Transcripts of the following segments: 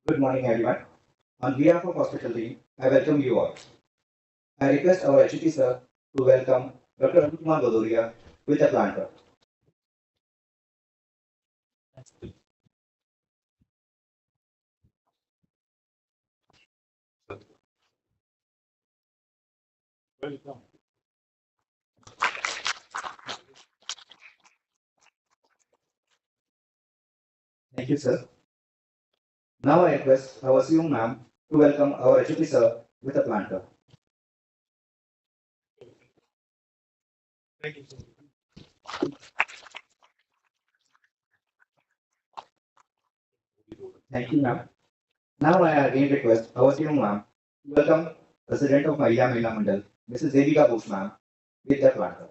Good morning, everyone. On behalf of hospital team, I welcome you all. I request our HOD sir to welcome Dr. Anukumar Badoria with a planter. Thank you, sir. Now I request our CU ma'am to welcome our HOD sir with a planter. Thank you, ma'am. Now I again request our CU ma'am to welcome President of Mahila Mandal, Mrs. Devika Bose ma'am, with the planter.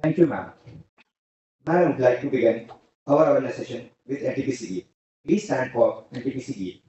Thank you, ma'am. Now I would like to begin our awareness session with NTPCE. Please stand for NTPCE.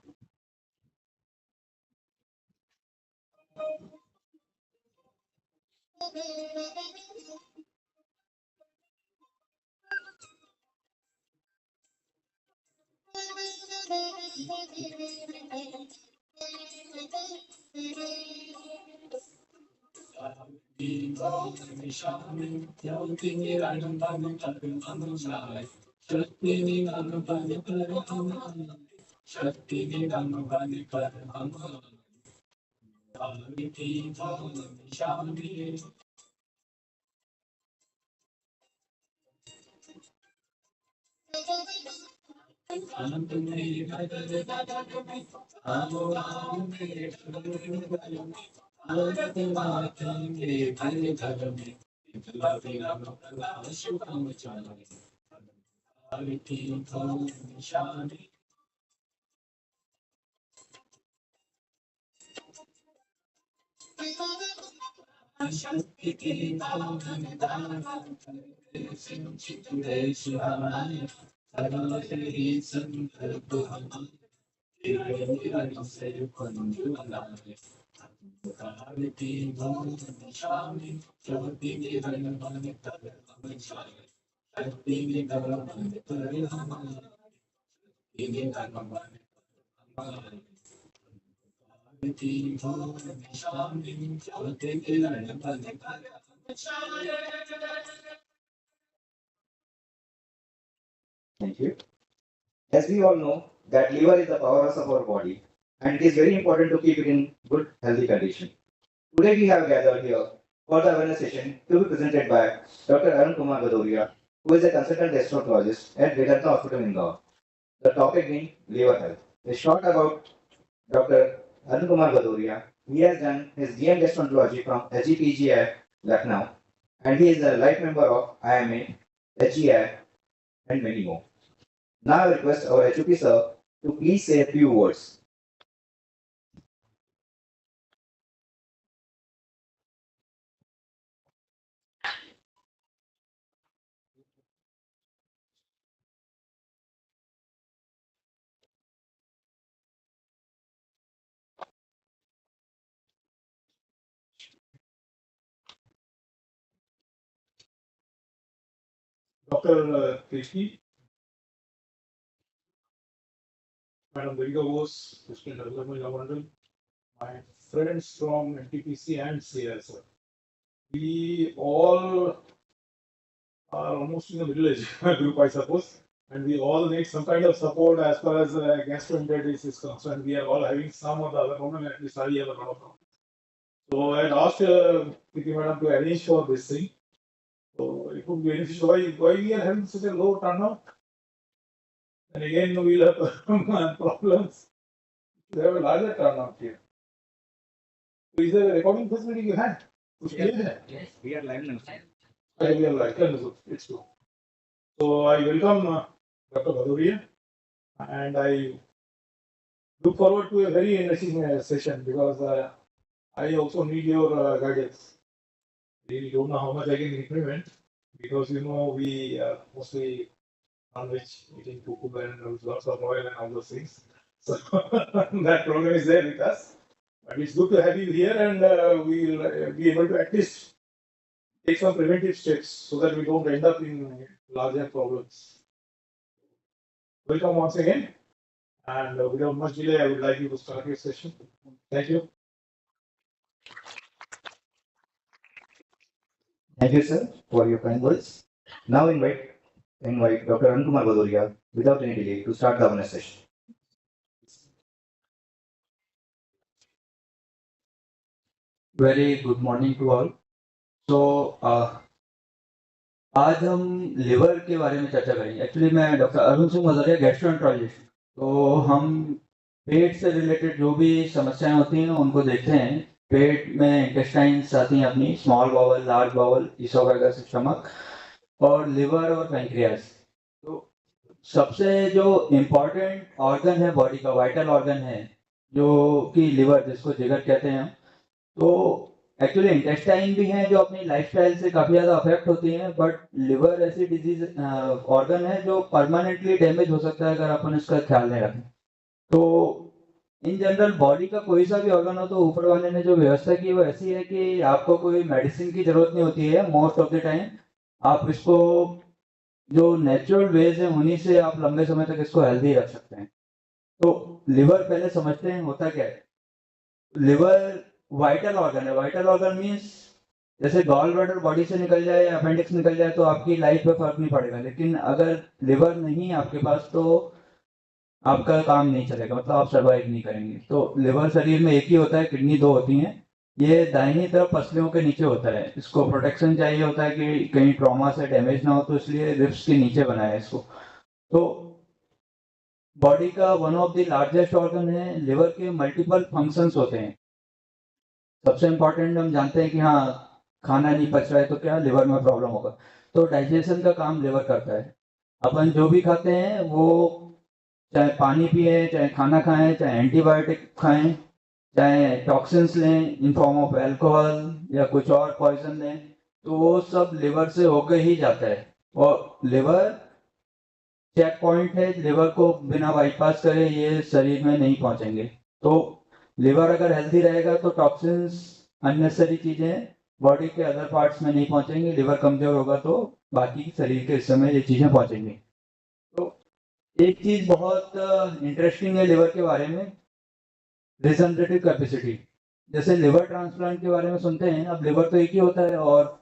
Thank you. As we all know, that liver is the powerhouse of our body, and it is very important to keep it in good, healthy condition. Today we have gathered here for the awareness session to be presented by Dr. Arun Kumar Badoria, who is a consultant gastroenterologist at Vedanta Hospital, Indore. The topic being liver health. A short about Dr. Arun Kumar Badoria. He has done his DM gastroenterology from HGPGI Lucknow, and he is a life member of IMA, HEI, and many more. Now I request our HOP sir to please say a few words. Dr. Krishni, Madam Durga Bose, President Development Government, my friends from NTPC and CSR. We all are almost in the middle age group, I suppose, and we all need some kind of support as far as gastroenteritis is concerned. We are all having some or the other problem, at least I have a lot of problem. So I had asked Preeti Madam to arrange for this thing. So it would be beneficial. Why we are having such a low turnout? And again, we'll have problems. We have a larger turnout here. So is there a recording facility you had? Yes, we are live now. We are live. It's true. So I welcome Dr. Bhadoria, and I look forward to a very interesting session because I also need your guidance. Really don't know how much I can implement because we mostly non-veg eating cuckoo and lots of oil and all those things. So that program is there with us. But it's good to have you here, and we'll be able to at least take some preventive steps so that we don't end up in larger problems. Welcome once again, and without much delay, I would like you to start your session. Thank you. Thank you, sir, for your kind words. Now invite Dr. Ankumar Badoria without any delay to start the awareness session. Very good morning to all. तो आज हम liver के बारे में चर्चा करेंगे। Actually मैं doctor Arun Singh Bhadauria, gastroenterologist. तो हम पेट से रिलेटेड जो भी समस्याएं होती हैं उनको देखते हैं। पेट में इंटेस्टाइन्स आती हैं अपनी, small bowel, large bowel, oesophagus, stomach, और लिवर और पैंक्रियास। तो सबसे जो इम्पोर्टेंट ऑर्गन है बॉडी का, वाइटल ऑर्गन है जो कि लिवर, जिसको जिगर कहते हैं हम। तो एक्चुअली इंटेस्टाइन भी हैं जो अपनी लाइफस्टाइल से काफ़ी ज़्यादा अफेक्ट होती हैं, बट लिवर ऐसी डिजीज ऑर्गन है जो परमानेंटली डैमेज हो सकता है अगर अपन इसका ख्याल नहीं रखें। तो इन जनरल बॉडी का कोई सा भी ऑर्गन हो तो ऊपर वाले ने जो व्यवस्था की वो ऐसी है कि आपको कोई मेडिसिन की जरूरत नहीं होती है मोस्ट ऑफ द टाइम। आप इसको जो नेचुरल वेज है उन्हीं से आप लंबे समय तक इसको हेल्दी रख सकते हैं। तो लिवर पहले समझते हैं होता क्या है। लिवर वाइटल ऑर्गन है। वाइटल ऑर्गन मीन्स जैसे गॉल ब्लैडर बॉडी से निकल जाए या अपेंडिक्स निकल जाए तो आपकी लाइफ पे फर्क नहीं पड़ेगा, लेकिन अगर लिवर नहीं है आपके पास तो आपका काम नहीं चलेगा, मतलब आप सर्वाइव नहीं करेंगे। तो लिवर शरीर में एक ही होता है, किडनी दो होती हैं। ये दाहिनी तरफ पसलियों के नीचे होता है। इसको प्रोटेक्शन चाहिए होता है कि कहीं ट्रॉमा से डैमेज ना हो, तो इसलिए रिब्स के नीचे बनाया है इसको। तो बॉडी का one of the largest organ है। लिवर के मल्टीपल फंक्शंस होते हैं। सबसे इम्पोर्टेंट हम जानते हैं कि हाँ, खाना नहीं पच रहा है तो क्या लिवर में प्रॉब्लम होगा। तो डाइजेशन का काम लिवर करता है। अपन जो भी खाते हैं वो, चाहे पानी पिए, चाहे खाना खाएं, चाहे एंटीबायोटिक खाएं, चाहे टॉक्सिन्स लें इन फॉर्म ऑफ अल्कोहल या कुछ और पॉइजन लें, तो वो सब लिवर से होकर ही जाता है। और लिवर चेक पॉइंट है, लिवर को बिना बाईपास करे ये शरीर में नहीं पहुंचेंगे। तो लिवर अगर हेल्दी रहेगा तो टॉक्सिन्स, अननेसेसरी चीजें बॉडी के अदर पार्ट्स में नहीं पहुंचेंगी। लिवर कमजोर होगा तो बाकी शरीर के हिस्से में ये चीजें पहुंचेंगी। तो एक चीज बहुत इंटरेस्टिंग है लिवर के बारे में, रिजनरेटिव कैपेसिटी। जैसे लिवर ट्रांसप्लांट के बारे में सुनते हैं, अब लिवर तो एक ही होता है और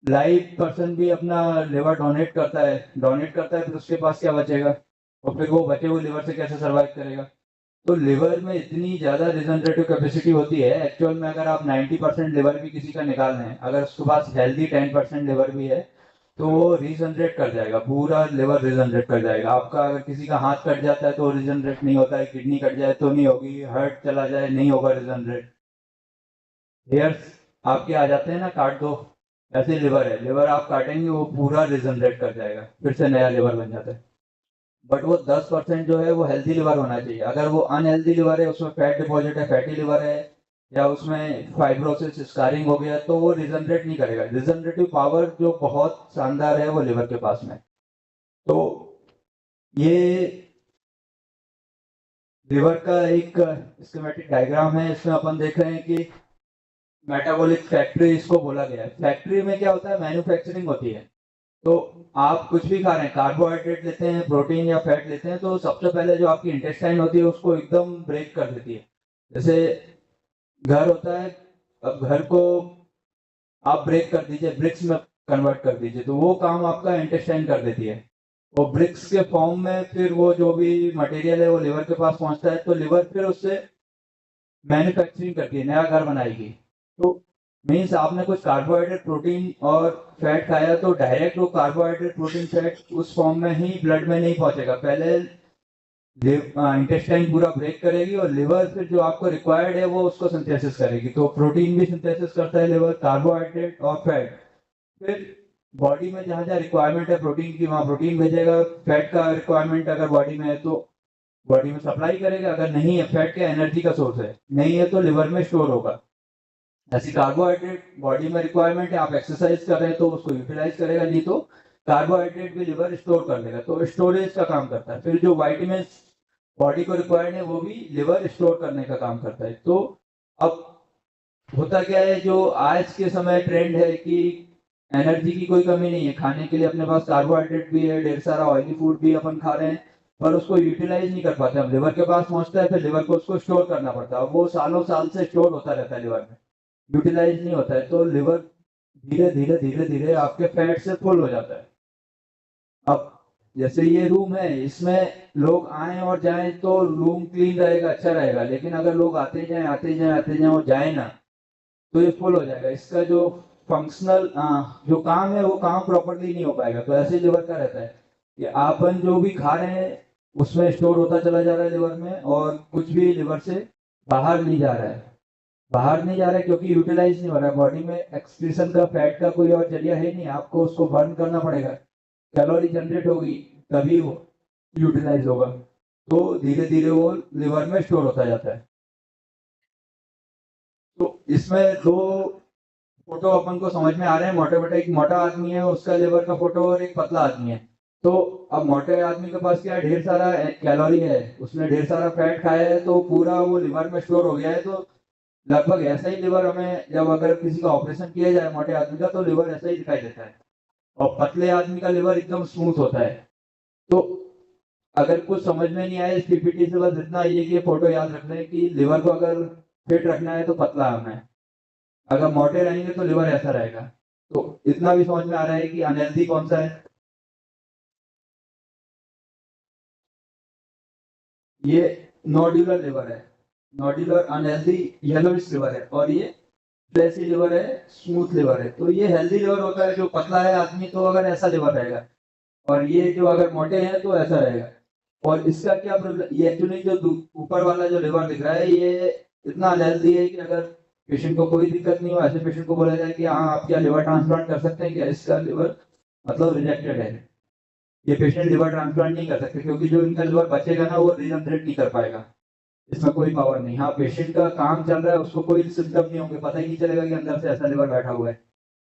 लाइव पर्सन भी अपना लिवर डोनेट करता है, फिर उसके पास क्या बचेगा और फिर वो बचे हुए लिवर से कैसे सर्वाइव करेगा। तो लिवर में इतनी ज़्यादा रिजनरेटिव कैपेसिटी होती है। एक्चुअल में अगर आप 90% लिवर भी किसी का निकाल लें, अगर उसके पास हेल्दी 10% लिवर भी है तो वो रिजनरेट कर जाएगा, पूरा लिवर रिजनरेट कर जाएगा। आपका अगर किसी का हाथ कट जाता है तो रिजनरेट नहीं होता है, किडनी कट जाए तो नहीं होगी, हार्ट चला जाए नहीं होगा रिजनरेट, हेयर्स आपके आ जाते हैं ना, काट दो, ऐसे लिवर है, लिवर आप काटेंगे वो पूरा रिजनरेट कर जाएगा, फिर से नया लिवर बन जाता है। बट वो 10% जो है वो हेल्दी लिवर होना चाहिए। अगर वो अनहेल्दी लिवर है, उसमें फैट डिपॉजिट है, फैटी लिवर है, या उसमें फाइब्रोसिस स्कारिंग हो गया, तो वो रिजनरेट नहीं करेगा। रिजनरेटिव पावर जो बहुत शानदार है वो लिवर के पास में। तो ये लिवर का एक स्कीमेटिक डायग्राम है। इसमें अपन देख रहे हैं कि मेटाबॉलिक फैक्ट्री इसको बोला गया है। फैक्ट्री में क्या होता है, मैन्युफैक्चरिंग होती है। तो आप कुछ भी खा रहे हैं, कार्बोहाइड्रेट लेते हैं, प्रोटीन या फैट लेते हैं, तो सबसे पहले जो आपकी इंटेस्टाइन होती है उसको एकदम ब्रेक कर देती है। जैसे घर होता है, अब घर को आप ब्रेक कर दीजिए, ब्रिक्स में कन्वर्ट कर दीजिए, तो वो काम आपका इंटेस्टाइन कर देती है। वो ब्रिक्स के फॉर्म में फिर वो जो भी मटेरियल है वो लिवर के पास पहुंचता है, तो लिवर फिर उससे मैन्युफैक्चरिंग करके नया घर बनाएगी। तो मीन्स आपने कुछ कार्बोहाइड्रेट, प्रोटीन और फैट खाया, तो डायरेक्ट वो कार्बोहाइड्रेट, प्रोटीन, फैट उस फॉर्म में ही ब्लड में नहीं पहुंचेगा। पहले इंटेस्टाइन पूरा ब्रेक करेगी और लिवर फिर जो आपको रिक्वायर्ड है वो उसको सिंथेसिस करेगी। तो प्रोटीन भी सिंथेसिस करता है लिवर, कार्बोहाइड्रेट और फैट। फिर बॉडी में जहां जहां रिक्वायरमेंट है प्रोटीन की, वहां प्रोटीन भेजेगा। फैट का रिक्वायरमेंट अगर बॉडी में है तो बॉडी में सप्लाई करेगा, अगर नहीं है, फैट के एनर्जी का सोर्स है, नहीं है तो लिवर में स्टोर होगा। ऐसी कार्बोहाइड्रेट बॉडी में रिक्वायरमेंट है, आप एक्सरसाइज कर रहे हैं तो उसको यूटिलाइज करेगा, नहीं तो कार्बोहाइड्रेट भी लिवर स्टोर कर लेगा, तो स्टोरेज का काम करता है। फिर जो वाइटामिन बॉडी को रिक्वायर्ड है वो भी लिवर स्टोर करने का काम करता है। तो अब होता क्या है, जो आज के समय ट्रेंड है कि एनर्जी की कोई कमी नहीं है, खाने के लिए अपने पास कार्बोहाइड्रेट भी है, ढेर सारा ऑयली फूड भी अपन खा रहे हैं, पर उसको यूटिलाइज नहीं कर पाते हम। लिवर के पास पहुंचता है, फिर लिवर को उसको स्टोर करना पड़ता है, वो सालों साल से स्टोर होता रहता है लिवर में, यूटिलाइज नहीं होता है, तो लिवर धीरे धीरे धीरे धीरे आपके फैट से फुल हो जाता है। अब जैसे ये रूम है, इसमें लोग आए और जाएं तो रूम क्लीन रहेगा, अच्छा रहेगा, लेकिन अगर लोग आते जाएं आते जाएं आते जाएं और जाए ना, तो ये फुल हो जाएगा। इसका जो फंक्शनल जो काम है वो काम प्रॉपरली नहीं हो पाएगा। तो ऐसे लिवर का रहता है कि आपन जो भी खा रहे हैं उसमें स्टोर होता चला जा रहा है लिवर में, और कुछ भी लिवर से बाहर नहीं जा रहा है, बाहर नहीं जा रहा है क्योंकि यूटिलाइज नहीं हो रहा है। बॉडी में एक्सक्रीशन का, फैट का कोई और जरिया है नहीं, आपको उसको बर्न करना पड़ेगा, कैलोरी जनरेट होगी तभी वो यूटिलाइज होगा। तो धीरे धीरे वो लिवर में स्टोर होता जाता है। तो इसमें दो फोटो अपन को समझ में आ रहे हैं मोटे मोटे। एक मोटा आदमी है उसका लिवर का फोटो, और एक पतला आदमी है। तो अब मोटे आदमी के पास क्या है, ढेर सारा कैलोरी है, उसने ढेर सारा फैट खाया है, तो पूरा वो लिवर में स्टोर हो गया है। तो लगभग ऐसा ही लिवर हमें, जब अगर किसी का ऑपरेशन किया जाए मोटे आदमी का, तो लिवर ऐसा ही दिखाई देता है, और पतले आदमी का लिवर एकदम स्मूथ होता है। तो अगर कुछ समझ में नहीं आए इस पीपीटी से, बस इतना ये कि फोटो याद रखना है कि लिवर को अगर फिट रखना है तो पतला होना है, अगर मोटे रहेंगे तो लिवर ऐसा रहेगा। तो इतना भी समझ में आ रहा है कि अनहेल्दी कौन सा है। ये नोड्यूलर लिवर है, नोड्यूलर अनहेल्दी येलोइश लिवर है, और ये फ्लैसी लिवर है, स्मूथ लिवर है। तो ये हेल्दी लिवर होता है, जो पतला है आदमी तो अगर ऐसा लिवर रहेगा, और ये जो अगर मोटे हैं तो ऐसा रहेगा। और इसका क्या प्रॉब्लम, ये एक्चुअली जो ऊपर वाला जो लिवर दिख रहा है ये इतना अनहेल्दी है कि अगर पेशेंट को कोई दिक्कत नहीं हो, ऐसे पेशेंट को बोला जाए कि हाँ आप क्या लिवर ट्रांसप्लांट कर सकते हैं क्या, इसका लिवर मतलब रिजेक्टेड है, ये पेशेंट लिवर ट्रांसप्लांट नहीं कर सकते, क्योंकि जो इनका लिवर बचेगा ना वो रिजनरेट नहीं कर पाएगा, इसमें कोई पावर नहीं। हाँ पेशेंट का काम चल रहा है, उसको कोई सिम्टम नहीं होंगे, पता ही नहीं चलेगा कि अंदर से ऐसा लिवर बैठा हुआ है।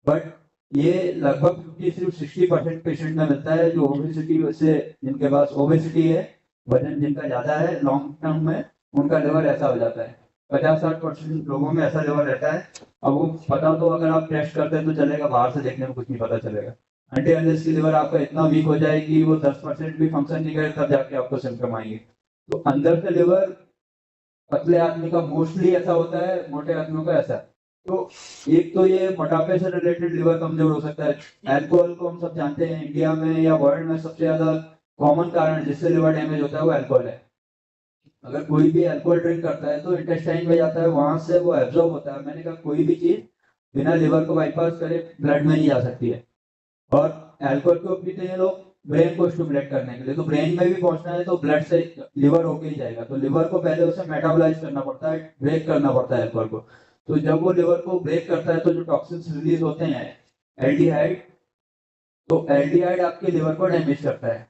बट ये लगभग 50 से 60% पेशेंट में मिलता है, जो ओबेसिटी से, जिनके पास ओबेसिटी है, वजन जिनका ज्यादा है, लॉन्ग टर्म में उनका लिवर ऐसा हो जाता है। 50-60% लोगों में ऐसा लिवर रहता है। अब वो पता तो अगर आप टेस्ट करते हैं तो चलेगा, बाहर से देखने में कुछ नहीं पता चलेगा। अंटे अनलेस की लिवर आपका इतना वीक हो जाए कि वो 10% भी फंक्शन नहीं करे, तब जाके आपको सिम्टम आएंगे। तो अंदर से लिवर पतले आदमी का मोस्टली ऐसा होता है, मोटे आदमियों का ऐसा। तो एक तो ये मोटापे से रिलेटेड लिवर कमजोर हो सकता है। अल्कोहल को हम सब जानते हैं, इंडिया में या वर्ल्ड में सबसे ज्यादा कॉमन कारण जिससे लिवर डैमेज होता है वो अल्कोहल है। अगर कोई भी अल्कोहल ड्रिंक करता है तो इंटेस्टाइन में जाता है, वहां से वो एब्जॉर्ब होता है। मैंने कहा कोई भी चीज बिना लिवर को बाईपास करे ब्लड में नहीं जा सकती है। और अल्कोहल को पीते हैं लोग ब्रेन को स्टिमुलेट करने के लिए, तो ब्रेन में भी पहुंचना है तो ब्लड से लिवर होके ही जाएगा। तो लिवर को पहले उसे मेटाबोलाइज करना पड़ता है, ब्रेक करना पड़ता है अल्कोहल को। तो जब वो लिवर को ब्रेक करता है तो जो टॉक्सिन्स रिलीज होते हैं एल्डिहाइड, तो एल्डिहाइड आपके लिवर को डैमेज करता है।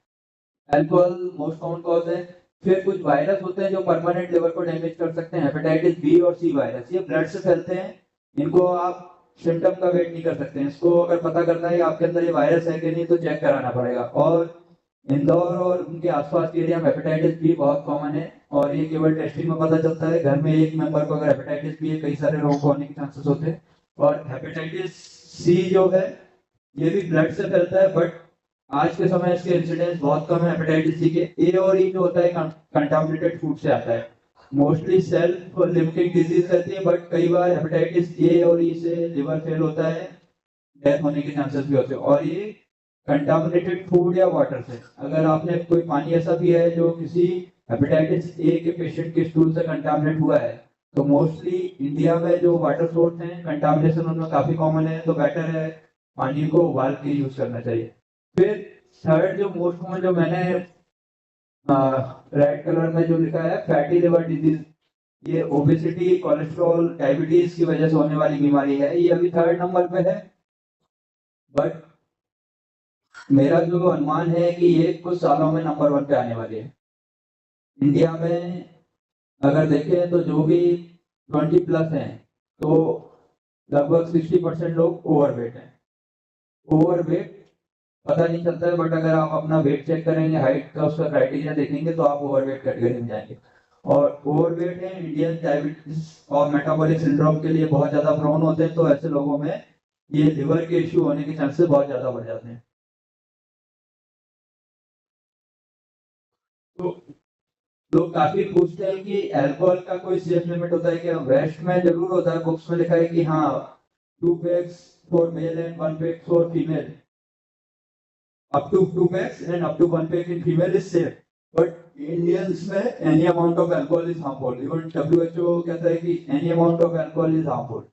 अल्कोहल मोस्ट कॉमन कॉज है। फिर कुछ वायरस होते हैं जो परमानेंट लिवर को डैमेज कर सकते हैं, हेपेटाइटिस बी और सी वायरस, ये ब्लड से फैलते हैं। इनको आप सिम्टम का वेट नहीं कर सकते हैं, इसको अगर पता करना है आपके अंदर ये वायरस है कि नहीं तो चेक कराना पड़ेगा। और इंदौर और उनके आसपास के एरिया में हेपेटाइटिस बी बहुत कॉमन है और ये केवल टेस्टिंग में पता चलता है। घर में एक मेंबर को अगर हेपेटाइटिस बी है, कई सारे लोगों को होने के चांसेस होते हैं। और हेपेटाइटिस सी जो है ये भी ब्लड से फैलता है, बट आज के समय इसके इंसिडेंस बहुत कम है। हेपेटाइटिस सी के ए और ई जो होता है कंटामिनेटेड फूड से आता है। मोस्टली सेल्फ लिमिटिंग डिजीज रहती है, बट कई बार हेपेटाइटिस ए और ई से लिवर फेल होता है, डेथ होने के चांसेस भी होते हैं। और ये कंटामिनेटेड फूड या वाटर से, अगर आपने कोई पानी ऐसा पिया है जो किसी हेपेटाइटिस ए के पेशेंट के स्टूल से कंटामिनेट हुआ है, तो मोस्टली इंडिया में जो वाटर सोर्स हैं कंटामिनेशन उनमें काफी कॉमन है, तो बेटर है पानी को उबाल के यूज करना चाहिए। फिर थर्ड जो मोस्ट कॉमन जो मैंने रेड कलर में जो लिखा है फैटी लिवर डिजीज, ये ओबेसिटी, कोलेस्ट्रॉल, डायबिटीज की वजह से होने वाली बीमारी है। ये अभी थर्ड नंबर पे है, बट मेरा जो अनुमान है कि ये कुछ सालों में नंबर 1 पे आने वाली है। इंडिया में अगर देखें तो जो भी 20 प्लस हैं तो लगभग 60% लोग ओवरवेट हैं। ओवरवेट पता नहीं चलता है, बट अगर आप अपना वेट चेक करेंगे, हाइट का उसका क्राइटेरिया देखेंगे तो आप ओवरवेट कैटेगरी में जाएंगे। और ओवरवेट है इंडियन डायबिटीज और मेटाबॉलिक सिंड्रोम के लिए बहुत ज्यादा प्रोन होते हैं, तो ऐसे लोगों में ये लिवर के इश्यू होने के चांसेस बहुत ज्यादा बढ़ जाते हैं। तो लोग काफी पूछते हैं कि अल्कोहल का कोई सेफ लिमिट होता है क्या? वेस्ट में जरूर होता है, बुक्स में लिखा है कि हाँ 2 PACS for male and 1 pack for female, up to 2 packs and up to 1 pack in female is safe, but Indians में any amount of alcohol is harmful. Even WHO कहता है कि any amount of alcohol is harmful.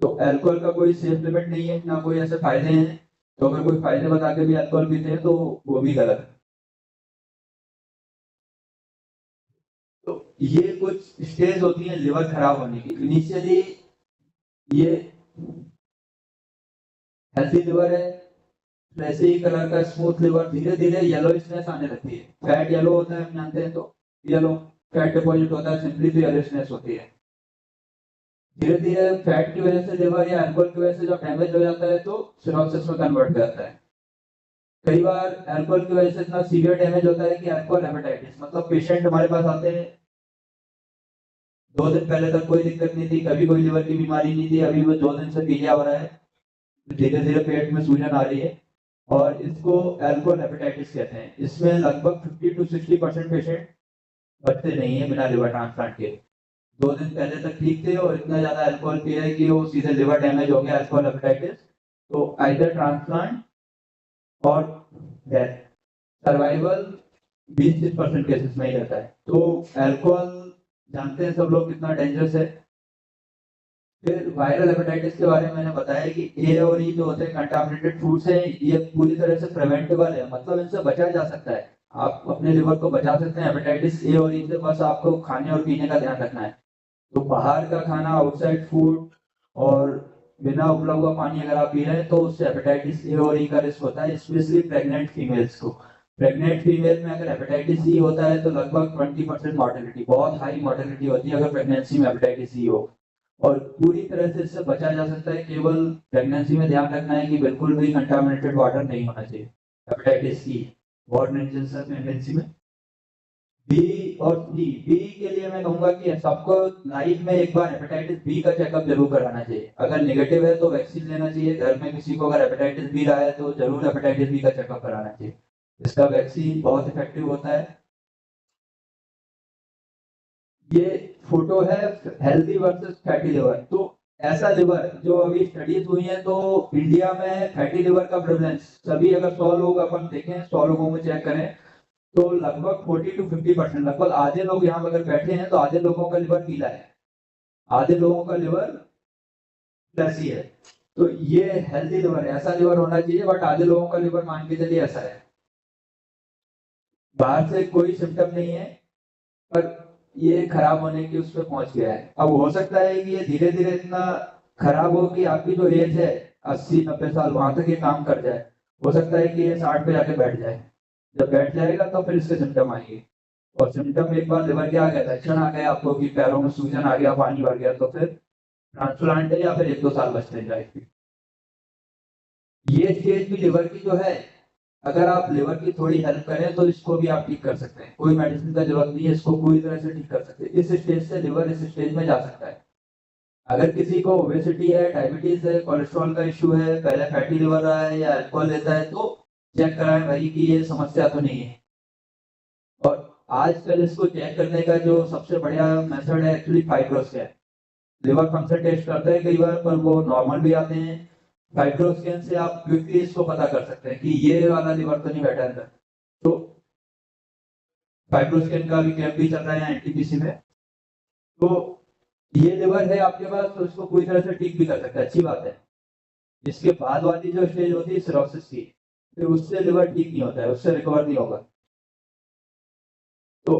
तो alcohol का कोई safe limit नहीं है, ना कोई ऐसे फायदे हैं। तो अगर कोई फायदे बता के भी अल्कोहल पीते हैं तो वो भी गलत है। तो ये कुछ स्टेज होती है लिवर खराब होने की। इनिशियली ये हेल्थी लिवर है, वैसे ही कलर का स्मूथ लिवर, धीरे धीरे येलोइशनेस आने लगती है। फैट येलो होता है, हम जानते हैं, तो येलो फैट डिपॉजिट होता है, सिंपली तो येलोइशनेस होती है। धीरे धीरे फैट की वजह से लिवर या अल्कोहल की वजह से जब डैमेज हो जाता है तो सिरोसिस में कन्वर्ट हो जाता है। कई बार अल्कोहल की वजह से इतना सीवियर डैमेज होता है कि अल्कोहल हेपेटाइटिस, मतलब पेशेंट हमारे पास आते हैं 2 दिन पहले तक कोई दिक्कत नहीं थी, कभी कोई लिवर की बीमारी नहीं थी, अभी वो 2 दिन से पीलिया हो रहा है, धीरे धीरे पेट में सूजन आ रही है और इसको अल्कोहल हेपेटाइटिस कहते हैं। इसमें लगभग 50 to 60% पेशेंट बचते नहीं है बिना लिवर ट्रांसप्लांट के। 2 दिन पहले तक ठीक थे और इतना ज्यादा अल्कोहल पिया है कि वो सीधे लिवर डैमेज हो गया, अल्कोहल हेपेटाइटिस। तो आइदर ट्रांसप्लांट और डेथ। सर्वाइवल 20-30% केसेस में ही रहता है। तो अल्कोहल जानते हैं सब लोग कितना डेंजरस है। फिर वायरल हेपेटाइटिस के बारे में मैंने बताया कि ए और ई जो होते हैं कंटामिनेटेड फूड से, ये पूरी तरह से प्रिवेंटेबल है, मतलब इनसे बचा जा सकता है। आप अपने लिवर को बचा सकते हैं हेपेटाइटिस ए और ई से, बस आपको खाने और पीने का ध्यान रखना है। तो बाहर का खाना, आउटसाइड फूड और बिना उबला हुआ पानी अगर आप पी रहे हैं तो उससे हेपेटाइटिस ए और ई का रिस्क होता है, स्पेशली प्रेग्नेंट फीमेल्स को। प्रेग्नेंट फीमेल में अगर हेपेटाइटिस ई होता है तो लगभग 20% मॉर्टेलिटी, बहुत हाई मॉर्टेलिटी होती है अगर प्रेगनेंसी में हेपेटाइटिस ई हो। और पूरी तरह से इससे बचा जा सकता है, केवल प्रेगनेंसी में ध्यान रखना है कि बिल्कुल भी कंटामिनेटेड वाटर नहीं होना चाहिए। हेपेटाइटिस ई बहुत डेंजरस है प्रेगनेंसी में। बी और सी, बी के लिए मैं कहूंगा कि सबको लाइफ में एक बार हेपेटाइटिस बी का चेकअप जरूर कराना चाहिए। अगर नेगेटिव है तो वैक्सीन लेना चाहिए। घर में किसी को अगर हेपेटाइटिस बी रहा है तो जरूर हेपेटाइटिस बी का चेकअप कराना चाहिए, इसका वैक्सीन बहुत इफेक्टिव होता है। ये फोटो है हेल्दी वर्सेस फैटी लिवर। तो ऐसा लिवर जो अभी स्टडीज हुई है तो इंडिया में फैटी लिवर का प्रेवलेंस, सभी अगर 100 लोग अपन देखें, 100 लोगों में चेक करें तो लगभग 40 to 50%, लगभग आधे लोग यहाँ अगर बैठे हैं तो आधे लोगों का लिवर पीला है, आधे लोगों का लिवर प्लसी है। तो ये हेल्दी लिवर है, ऐसा लिवर होना चाहिए, बट आधे लोगों का लिवर मान के चलिए ऐसा है। बाहर से कोई सिम्टम नहीं है, पर ये खराब होने की उस पर पहुंच गया है। अब हो सकता है कि ये धीरे धीरे इतना खराब हो कि आपकी जो एज है 80-90 साल वहां तक ये काम कर जाए। हो सकता है कि ये 60 पे जाके बैठ जाए। जब बैठ जाएगा तो फिर इसके सिम्टम आएंगे, और सिम्टम एक बार लिवर के आ गया, लक्षण आ गया आपको कि पैरों में सूजन आ गया, पानी भर गया, तो फिर ट्रांसप्लांट है या फिर 1-2 साल बचते हैं लाइफ की। ये स्टेज भी लिवर की जो है, अगर आप लिवर की थोड़ी हेल्प करें तो इसको भी आप ठीक कर सकते हैं। कोई मेडिसिन का जरूरत नहीं है, इसको पूरी तरह से ठीक कर सकते हैं। इस स्टेज से लिवर इस स्टेज में जा सकता है। अगर किसी को ओबेसिटी है, डायबिटीज है, कोलेस्ट्रॉल का इश्यू है, पहले फैटी लिवर रहा है या अल्कोहल लेता है, तो चेक कराएं भाई कि ये समस्या तो नहीं है। और आजकल इसको चेक करने का जो सबसे बढ़िया मेथड है actually fibroscan. Liver function test करते हैं कई बार, पर वो नॉर्मल भी आते हैं। फाइब्रोस्कैन से आप क्विकली इसको पता कर सकते हैं कि ये वाला लिवर तो नहीं बैठा अंदर। तो फाइब्रोस्कैन का भी कैंप भी चल रहा है एनटीपीसी में। तो ये लिवर है आपके पास, तो इसको पूरी तरह से ठीक भी कर सकते हैं, अच्छी बात है। इसके बाद वाली जो स्टेज होती है सिरोसिस की, फिर उससे लिवर ठीक नहीं होता है, उससे रिकवर नहीं होगा। तो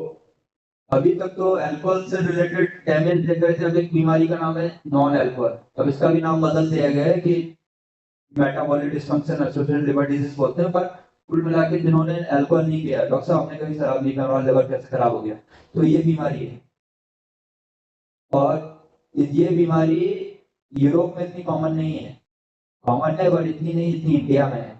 अभी तक तो अल्कोहल से रिलेटेड डैमेज देख रहे थे। अब एक बीमारी का नाम है नॉन अल्कोहल, अब इसका भी नाम बदल दिया गया है कि metabolic dysfunction associated liver disease बोलते हैं। पर कुल मिला के जिन्होंने अल्कोहल नहीं किया, डॉक्टर साहब हमने कभी शराब नहीं पिया और लिवर कैसे खराब हो गया, तो ये बीमारी है। और ये बीमारी यूरोप में इतनी कॉमन नहीं है, कॉमन है बट इतनी नहीं जितनी इंडिया में है।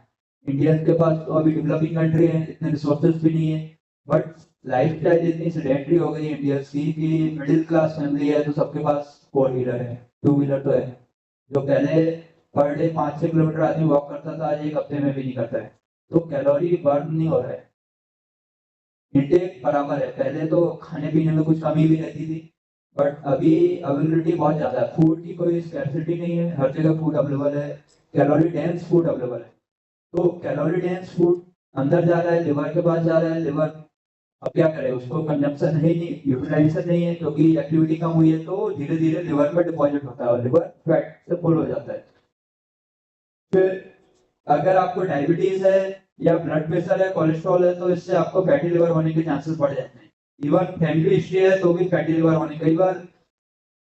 इंडिया के पास तो अभी डेवलपिंग कंट्री है, इतने रिसोर्सेज भी नहीं है, बट लाइफ स्टाइल इतनी सेडेंटरी हो गई इंडियंस की कि मिडिल क्लास फैमिली है तो सबके पास 4 व्हीलर है, 2 व्हीलर तो है। जो पहले पर डे 5-6 किलोमीटर आदमी वॉक करता था, आज एक हफ्ते में भी नहीं करता है। तो कैलोरी बर्न नहीं हो रहा है, इंटेक बराबर है। पहले तो खाने पीने में कुछ कमी भी रहती थी, बट अभी अवेलेबिलिटी बहुत ज्यादा है, फूड की कोई स्कैर्सिटी नहीं है, हर जगह फूड अवेलेबल है, कैलोरी डेंस फूड अवेलेबल है। तो कैलोरी डेंस फूड अंदर जा रहा है, लिवर के पास जा रहा है। लिवर अब क्या करे, उसको कंजम्पशन है ही नहीं, यूटिलाइजेशन नहीं है, क्योंकि एक्टिविटी कम हुई है, तो धीरे धीरे लिवर में डिपॉजिट होता है और लिवर फैट से फुल हो जाता है। फिर अगर आपको डायबिटीज है या ब्लड प्रेशर है, कोलेस्ट्रॉल है, तो इससे आपको फैटी लिवर होने के चांसेस बढ़ जाते हैं। इवन फैमिली हिस्ट्री है तो भी फैटी लिवर होने, कई बार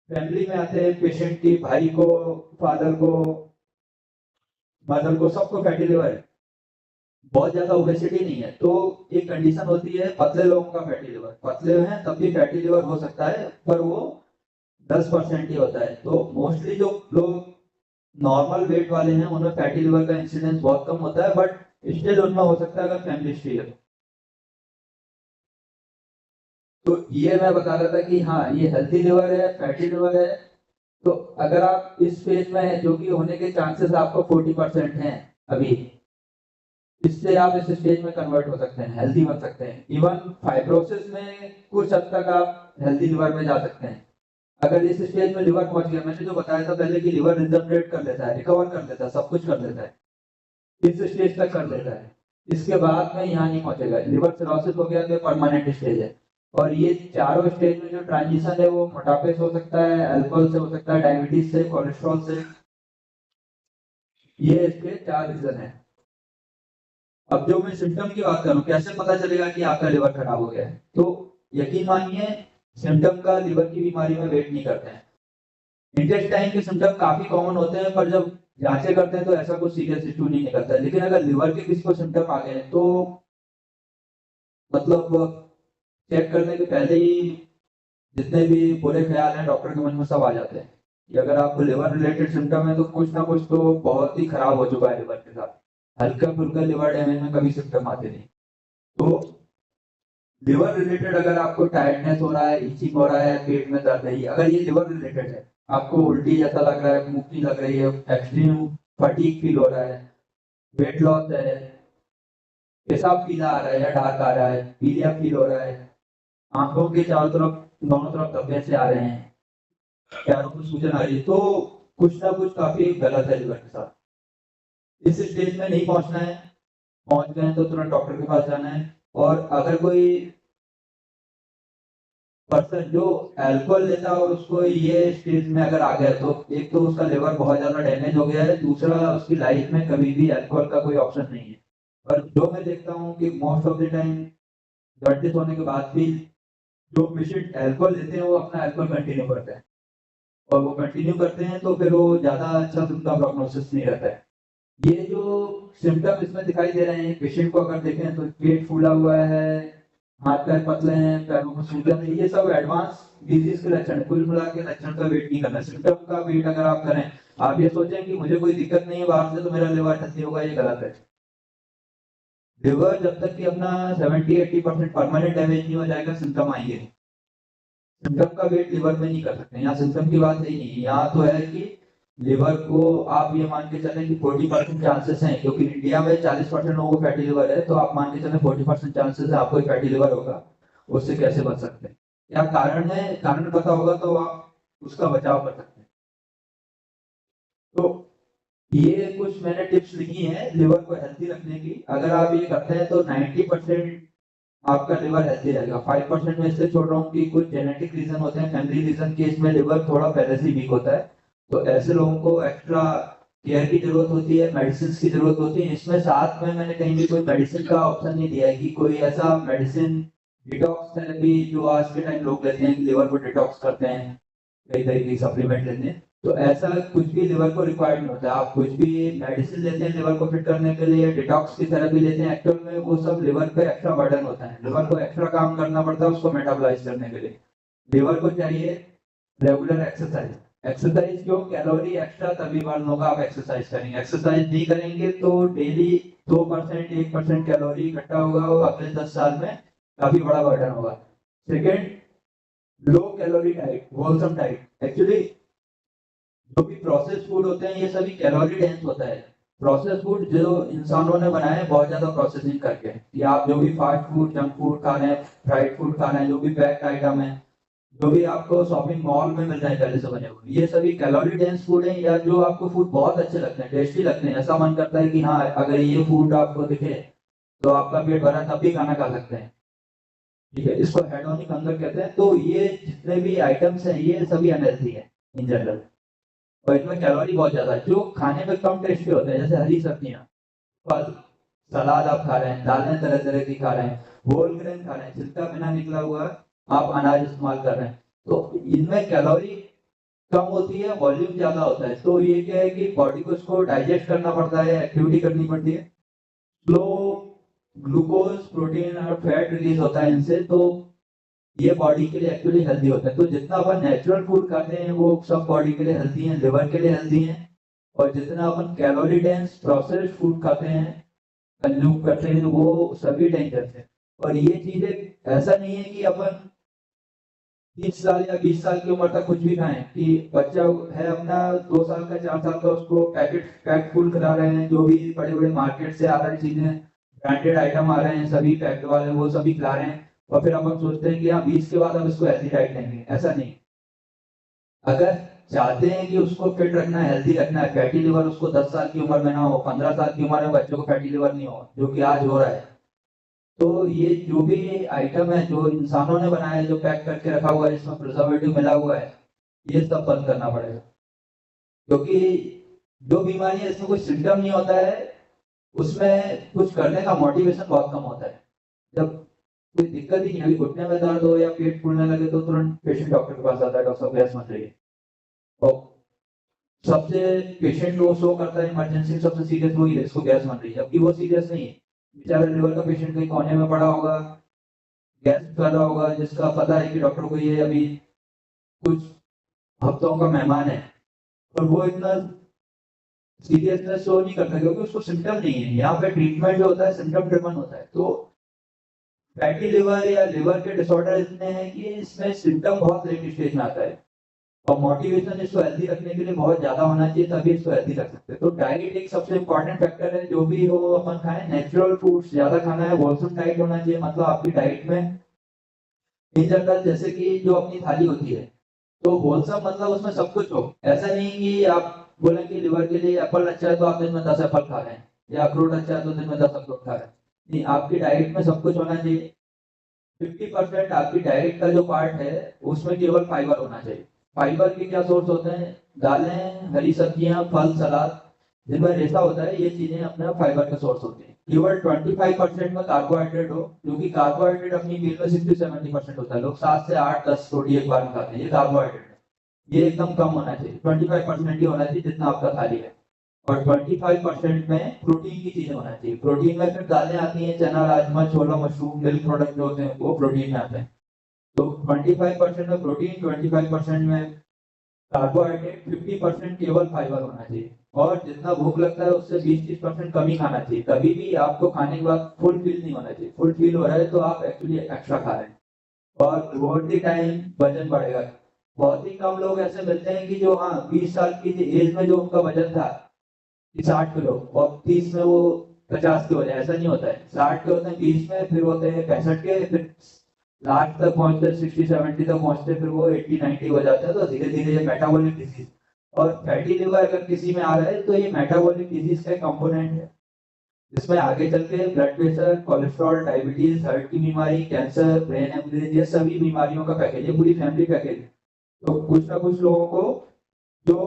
फैमिली में आते हैं पेशेंट की, भाई को, फादर को, मदर को, सबको फैटी लिवर है। बहुत ज्यादा ओबेसिटी नहीं है, तो एक कंडीशन होती है पतले लोगों का फैटी लिवर, पतले हैं तब भी फैटी लिवर हो सकता है, पर वो 10% ही होता है। तो मोस्टली जो लोग नॉर्मल वेट वाले हैं उनमें फैटी लिवर का इंसिडेंस बहुत कम होता है, बट स्टिल उनमें हो सकता है अगर फैमिली हिस्ट्री है। तो ये मैं बता रहा था कि हाँ, ये हेल्थी लिवर है, फैटी लिवर है। तो अगर आप इस फेज में हैं, जो कि होने के चांसेस आपको 40% हैं अभी, इससे आप इस स्टेज में कन्वर्ट हो सकते हैं, हेल्दी बन सकते हैं। इवन फाइब्रोसिस में कुछ हद तक आप हेल्दी लिवर में जा सकते हैं। अगर इस स्टेज में लिवर पहुंच गया, मैंने जो बताया था पहले कि लिवर रिजनरेट कर लेता है, रिकवर कर लेता है, सब कुछ कर लेता है, इस स्टेज तक कर लेता है, इसके बाद में यहाँ नहीं पहुंचेगा। लिवर सिरोसिस हो गया तो परमानेंट स्टेज है। और ये चारों स्टेज में जो ट्रांजिशन है वो मोटापे से हो सकता है, अल्कोहल से हो सकता है, डायबिटीज से, कोलेस्ट्रॉल से। ये इसके 4 रीजन है। अब जो मैं सिम्टम की बात करूं, कैसे पता चलेगा कि आपका लिवर खराब हो गया है, तो यकीन मानिए सिम्टम का लिवर की बीमारी में वेट नहीं करते हैं। इंटेस्टाइन के सिम्टम काफी कॉमन होते हैं, पर जब जांचें करते हैं तो ऐसा कुछ सीरियस इशू नहीं निकलता है। लेकिन अगर लिवर के किसी को सिम्टम आ गए तो मतलब चेक करने के पहले ही जितने भी बुरे ख्याल हैं डॉक्टर के मन में सब आ जाते हैं कि अगर आपको लिवर रिलेटेड सिम्टम है तो कुछ ना कुछ तो बहुत ही खराब हो चुका है लिवर के साथ। हल्का फुल्का लिवर डैमेज में कभी सिम्टम आते नहीं। तो लिवर रिलेटेड अगर आपको टायर्डनेस हो रहा है, इचिंग हो रहा है, पेट में दर्द है, अगर ये लिवर रिलेटेड है, आपको उल्टी जैसा लग रहा है, मुक्ति लग रही है, एक्सट्रीम फटीग फील हो रहा है, वेट लॉस है, पेशाब पीला आ रहा है या डार्क आ रहा है, पीलिया फील हो रहा है, आंखों के चारों तरफ, दोनों तरफ धब्बे से आ रहे हैं, पैरों में सूजन आ रही है, तो कुछ ना कुछ काफी गलत है लिवर के साथ। इस स्टेज में नहीं पहुंचना है, पहुंच गए तो तुरंत डॉक्टर के पास जाना है। और अगर कोई पर्सन जो अल्कोहल लेता है और उसको ये स्टेज में अगर आ गया, तो एक तो उसका लिवर बहुत ज्यादा डैमेज हो गया है, दूसरा उसकी लाइफ में कभी भी अल्कोहल का कोई ऑप्शन नहीं है। पर जो मैं देखता हूँ कि most of the time jaundice होने के बाद भी जो पेशेंट अल्कोहल लेते हैं वो अपना अल्कोहल कंटिन्यू करते हैं, और वो कंटिन्यू करते हैं तो फिर वो ज़्यादा अच्छा उनका प्रोग्नोसिस नहीं रहता है। ये जो सिम्टम इसमें दिखाई दे रहे हैं, पेशेंट को अगर देखें तो पेट फूला हुआ है, हाथ पैर पतले हैं, पैरों में सूजन है, ये सब एडवांस डिजीज के लक्षण है। कुल मिला के लक्षण का वेट नहीं करना, सिम्टम का वेट अगर आप करें, आप ये सोचें कि मुझे कोई दिक्कत नहीं है बाहर से तो मेरा लिवर हेल्थी होगा, ये गलत है। लिवर जब तक कि अपना 70-80% परमानेंट डैमेज नहीं हो जाएगा, सिम्टम आएंगे। सिम्टम का वेट लिवर में नहीं कर सकते, यहाँ सिम्टम की बात ही नहीं है। यहाँ तो है कि लिवर को आप ये मान के चलें कि 40% चांसेस हैं, क्योंकि इंडिया में 40% लोगों को फैटी लिवर है, तो आप मान के चलें 40% चांसेस है आपको फैटी लिवर होगा। उससे कैसे बच सकते हैं, क्या कारण है, कारण पता होगा तो आप उसका बचाव कर सकते हैं। तो ये कुछ मैंने टिप्स लिखी हैं लिवर को हेल्थी रखने की। अगर आप ये करते हैं तो 90% आपका लिवर हेल्थी रहेगा। 5% में इसलिए छोड़ रहा हूँ कि कुछ जेनेटिक रीजन होते हैं, फैमिली रीजन के, इसमें लिवर थोड़ा पहले से वीक होता है, तो ऐसे लोगों को एक्स्ट्रा केयर की जरूरत होती है, मेडिसिन की जरूरत होती है। इसमें साथ में मैंने कहीं भी कोई मेडिसिन का ऑप्शन नहीं दिया है कि कोई ऐसा मेडिसिन, डिटॉक्स थेरेपी जो आज के टाइम लोग लेते हैं कि लिवर को डिटॉक्स करते हैं, कई तरीके की सप्लीमेंट लेते हैं, तो ऐसा कुछ भी लिवर को रिक्वायर्ड नहीं होता। आप कुछ भी मेडिसिन लेते हैं लिवर को फिट करने के लिए, डिटॉक्स की थेरेपी लेते हैं, एक्चुअल में वो सब लिवर पे एक्स्ट्रा बर्डन होता है, लिवर को एक्स्ट्रा काम करना पड़ता है उसको मेटाबोलाइज करने के लिए। लिवर को चाहिए रेगुलर एक्सरसाइज। एक्सरसाइज क्यों, कैलोरी एक्स्ट्रा तभी बर्न होगा आप एक्सरसाइज करेंगे। एक्सरसाइज नहीं करेंगे तो डेली 2% 1% कैलोरी इकट्ठा होगा, वो अगले 10 साल में काफी बड़ा बर्डन होगा। Second, low calorie diet, wholesome diet. Actually जो भी प्रोसेस फूड होते हैं ये सभी कैलोरी डेंस होता है। प्रोसेस फूड जो इंसानों ने बनाए हैं बहुत ज्यादा प्रोसेसिंग करके, कि आप जो भी फास्ट फूड, जंक फूड खा रहे हैं, फ्राइड फूड खा रहे हैं, जो भी पैक्ड आइटम है, जो भी आपको शॉपिंग मॉल में मिल रहे हैं पहले से बने हुए, ये सभी कैलोरी डेंस फूड है। या जो आपको फूड बहुत अच्छे लगते हैं, टेस्टी लगते हैं, ऐसा मन करता है कि हाँ अगर ये फूड आपको दिखे तो आपका पेट भरा तब भी खाना खा सकते हैं, ठीक है, इसको हेडोनिक हंगर कहते हैं। तो ये जितने भी आइटम्स हैं ये सभी अनहेल्थी है इन जनरल, और इसमें कैलोरी बहुत ज्यादा है, जो खाने में कम टेस्टी होते हैं, जैसे हरी सब्जियां, फल, सलाद आप खा रहे हैं, दालें तरह तरह की खा रहे हैं, होल ग्रेन खा रहे हैं, छिलका बिना निकला हुआ आप अनाज इस्तेमाल कर रहे हैं, तो इनमें कैलोरी कम होती है, वॉल्यूम ज्यादा होता है। तो ये क्या है कि बॉडी को इसको डाइजेस्ट करना पड़ता है, एक्टिविटी करनी पड़ती है, स्लो ग्लूकोज, प्रोटीन और फैट रिलीज होता है इनसे, तो ये बॉडी के लिए एक्चुअली हेल्दी होता है। तो जितना अपन नेचुरल फूड खाते हैं वो सब बॉडी के लिए हेल्दी है, लिवर के लिए हेल्दी है, और जितना अपन कैलोरी डेंस प्रोसेस्ड फूड खाते हैं, कंज्यूम करते हैं, वो सभी डेंजर है। और ये चीजें ऐसा नहीं है कि अपन 30 साल या 20 साल की उम्र तक कुछ भी खाएं, कि बच्चा है अपना 2 साल का 4 साल का, उसको पैक फूड खिला रहे हैं, जो भी बड़े बड़े मार्केट से आ रही चीजें, ब्रांडेड आइटम आ रहे हैं सभी पैक्ड वाले, वो सभी खिला रहे हैं, और फिर अपन सोचते हैं कि हाँ 20 के बाद हम इसको हेल्थी डाइट लेंगे। ऐसा नहीं, अगर चाहते हैं कि उसको फिट रखना है, हेल्थी रखना है, फैटी लिवर उसको 10 साल की उम्र में ना हो, 15 साल की उम्र में बच्चों को फैटी लिवर नहीं हो, जो कि आज हो रहा है, तो ये जो भी आइटम है जो इंसानों ने बनाया है, जो पैक करके रखा हुआ है, इसमें प्रिजर्वेटिव मिला हुआ है, ये सब बंद करना पड़ेगा। क्योंकि जो बीमारी है इसमें कोई सिम्टम नहीं होता है, उसमें कुछ करने का मोटिवेशन बहुत कम होता है। जब कोई दिक्कत ही नहीं, अभी घुटने में दर्द हो या पेट फूलने लगे तो तुरंत पेशेंट डॉक्टर के पास आता है, डॉक्टर साहब गैस मत रही है, और सबसे पेशेंट वो शो करता है इमरजेंसी में सबसे सीरियस वही है, इसको गैस मत रही है, जबकि वो सीरियस नहीं है। बेचारा लिवर का पेशेंट कहीं कोने में पड़ा होगा, गैस कर रहा होगा, जिसका पता है कि डॉक्टर को ये अभी कुछ हफ्तों का मेहमान है, और वो इतना सीरियसनेस शो नहीं करता क्योंकि उसको सिम्टम नहीं है। यहाँ पे ट्रीटमेंट जो होता है सिम्टम ड्रिवन होता है। तो फैटी लिवर या लिवर के डिसऑर्डर इतने हैं कि इसमें सिम्टम बहुत लेट स्टेज में आता है, और मोटिवेशन इसको हेल्दी रखने के लिए बहुत ज्यादा होना चाहिए, तभी इसको हेल्दी रख सकते हैं। तो डाइट एक सबसे इंपॉर्टेंट फैक्टर है, जो भी हो अपन खाएं, नेचुरल फूड्स ज्यादा खाना है, होलसम डाइट होना चाहिए, मतलब आपकी डाइट में इन जनरल जैसे कि जो अपनी थाली होती है, तो होलसम मतलब उसमें सब कुछ हो। ऐसा नहीं कि आप बोले कि लिवर के लिए एप्पल अच्छा है तो आप दिन में 10 एप्पल खा रहे हैं, या अखरोट अच्छा है तो दिन में 10 अखरोट खा रहे हैं, नहीं, आपकी डाइट में सब कुछ होना चाहिए। 50% आपकी डाइट का जो पार्ट है उसमें केवल फाइबर होना चाहिए। फाइबर के क्या सोर्स होते हैं, दालें, हरी सब्जियां, फल, सलाद, जिनमें रेशा होता है, ये चीजें अपने फाइबर का सोर्स होती है। केवल 25% में कार्बोहाइड्रेट हो, क्योंकि कार्बोहाइड्रेट अपनी मील में 60-70% होता है। लोग 7 से 8-10 रोटी एक बार में खाते हैं, ये कार्बोहाइड्रेट है। ये एकदम कम होना चाहिए, 25% ही होना चाहिए जितना आपका थाली है। और 25% में प्रोटीन की चीजें होना चाहिए। प्रोटीन में फिर दालें आती हैं, चना, राजमा, छोला, मशरूम, मिल्क प्रोडक्ट जो होते हैं वो प्रोटीन में आते हैं। तो 25% में प्रोटीन, 25% में कार्बोहाइड्रेट, 50% केवल फाइबर होना चाहिए। और जितना भूख लगता है उससे 20-30% कम ही खाना चाहिए। कभी भी आपको खाने के बाद फुल फील नहीं होना चाहिए। फुल फील हो रहा है तो आप एक्चुअली एक्स्ट्रा खा रहे हैं, और ओवर द टाइम वजन बढ़ेगा। बहुत ही कम लोग ऐसे मिलते हैं कि जो, हाँ, 20 साल की एज में जो उनका वजन था 60 किलो, और 30 में वो 50 के हो जाए, ऐसा नहीं होता है। 60 के होते हैं, 20 में फिर होते हैं 65 के, फिर लास्ट तक पहुंचते, 60-70 तक पहुंचते, फिर वो 80-90 हो जाते हैं। तो धीरे धीरे ये मेटाबॉलिक डिजीज और फैटी लिवर अगर किसी में आ रहा है तो ये मेटाबॉलिक डिजीज का कंपोनेंट है, जिसमें आगे चल के blood pressure, cholesterol, diabetes, heart की बीमारी, कैंसर, ब्रेन हेमरेज, ये सभी बीमारियों का पैकेज है, पूरी फैमिली पैकेज है। तो कुछ ना कुछ लोगों को, जो